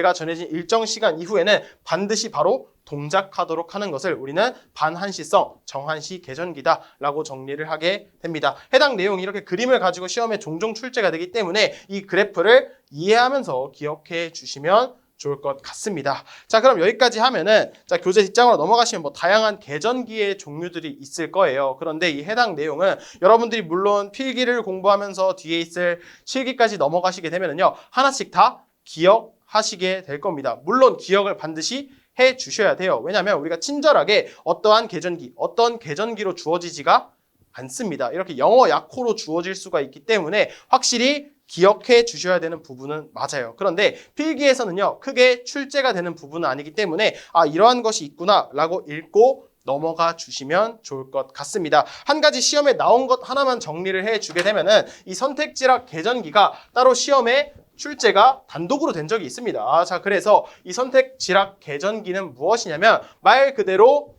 일정 시간 이후에는 반드시 바로 동작하도록 하는 것을 우리는 반한시성 정한시 계전기다라고 정리를 하게 됩니다. 해당 내용이 이렇게 그림을 가지고 시험에 종종 출제가 되기 때문에 이 그래프를 이해하면서 기억해 주시면 좋을 것 같습니다. 자, 그럼 여기까지 하면은 자, 교재 뒷장으로 넘어가시면 뭐 다양한 계전기의 종류들이 있을 거예요. 그런데 이 해당 내용은 여러분들이 물론 필기를 공부하면서 뒤에 있을 실기까지 넘어가시게 되면은요, 하나씩 다 기억하시게 될 겁니다. 물론 기억을 반드시 해 주셔야 돼요. 왜냐하면 우리가 친절하게 어떤 계전기로 주어지지가 않습니다. 이렇게 영어 약호로 주어질 수가 있기 때문에 확실히 기억해 주셔야 되는 부분은 맞아요. 그런데 필기에서는요, 크게 출제가 되는 부분은 아니기 때문에 이러한 것이 있구나 라고 읽고 넘어가 주시면 좋을 것 같습니다. 한 가지 시험에 나온 것 하나만 정리를 해 주게 되면은 이 선택지락 계전기가 따로 시험에 출제가 단독으로 된 적이 있습니다. 자, 그래서 이 선택지락 계전기는 무엇이냐면 말 그대로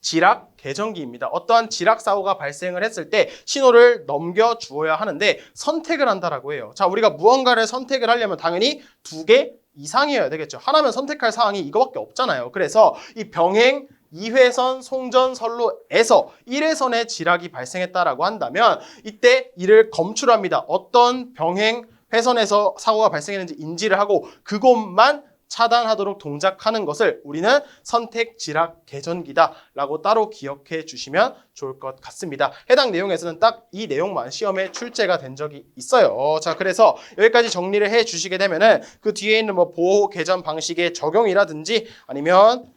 지락 개전기입니다. 어떠한 지락 사고가 발생을 했을 때 신호를 넘겨주어야 하는데 선택을 한다라고 해요. 자, 우리가 무언가를 선택을 하려면 당연히 2개 이상이어야 되겠죠. 하나면 선택할 사항이 이거밖에 없잖아요. 그래서 이 병행 2회선 송전선로에서 1회선에 지락이 발생했다라고 한다면 이때 이를 검출합니다. 어떤 병행 회선에서 사고가 발생했는지 인지를 하고 그곳만 차단하도록 동작하는 것을 우리는 선택 지락 개전기다라고 따로 기억해 주시면 좋을 것 같습니다. 해당 내용에서는 딱 이 내용만 시험에 출제가 된 적이 있어요. 자, 그래서 여기까지 정리를 해 주시게 되면은 그 뒤에 있는 뭐 보호 개전 방식의 적용이라든지 아니면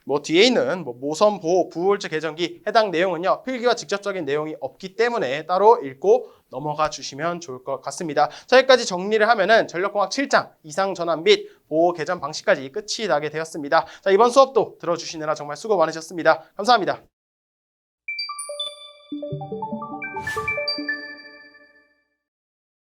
뭐 뒤에 있는 뭐 모선 보호 부호울제 개전기 해당 내용은요 필기와 직접적인 내용이 없기 때문에 따로 읽고 넘어가 주시면 좋을 것 같습니다. 자, 여기까지 정리를 하면은 전력공학 7장 이상 전환 및 보호 개전 방식까지 끝이 나게 되었습니다. 자, 이번 수업도 들어주시느라 정말 수고 많으셨습니다. 감사합니다.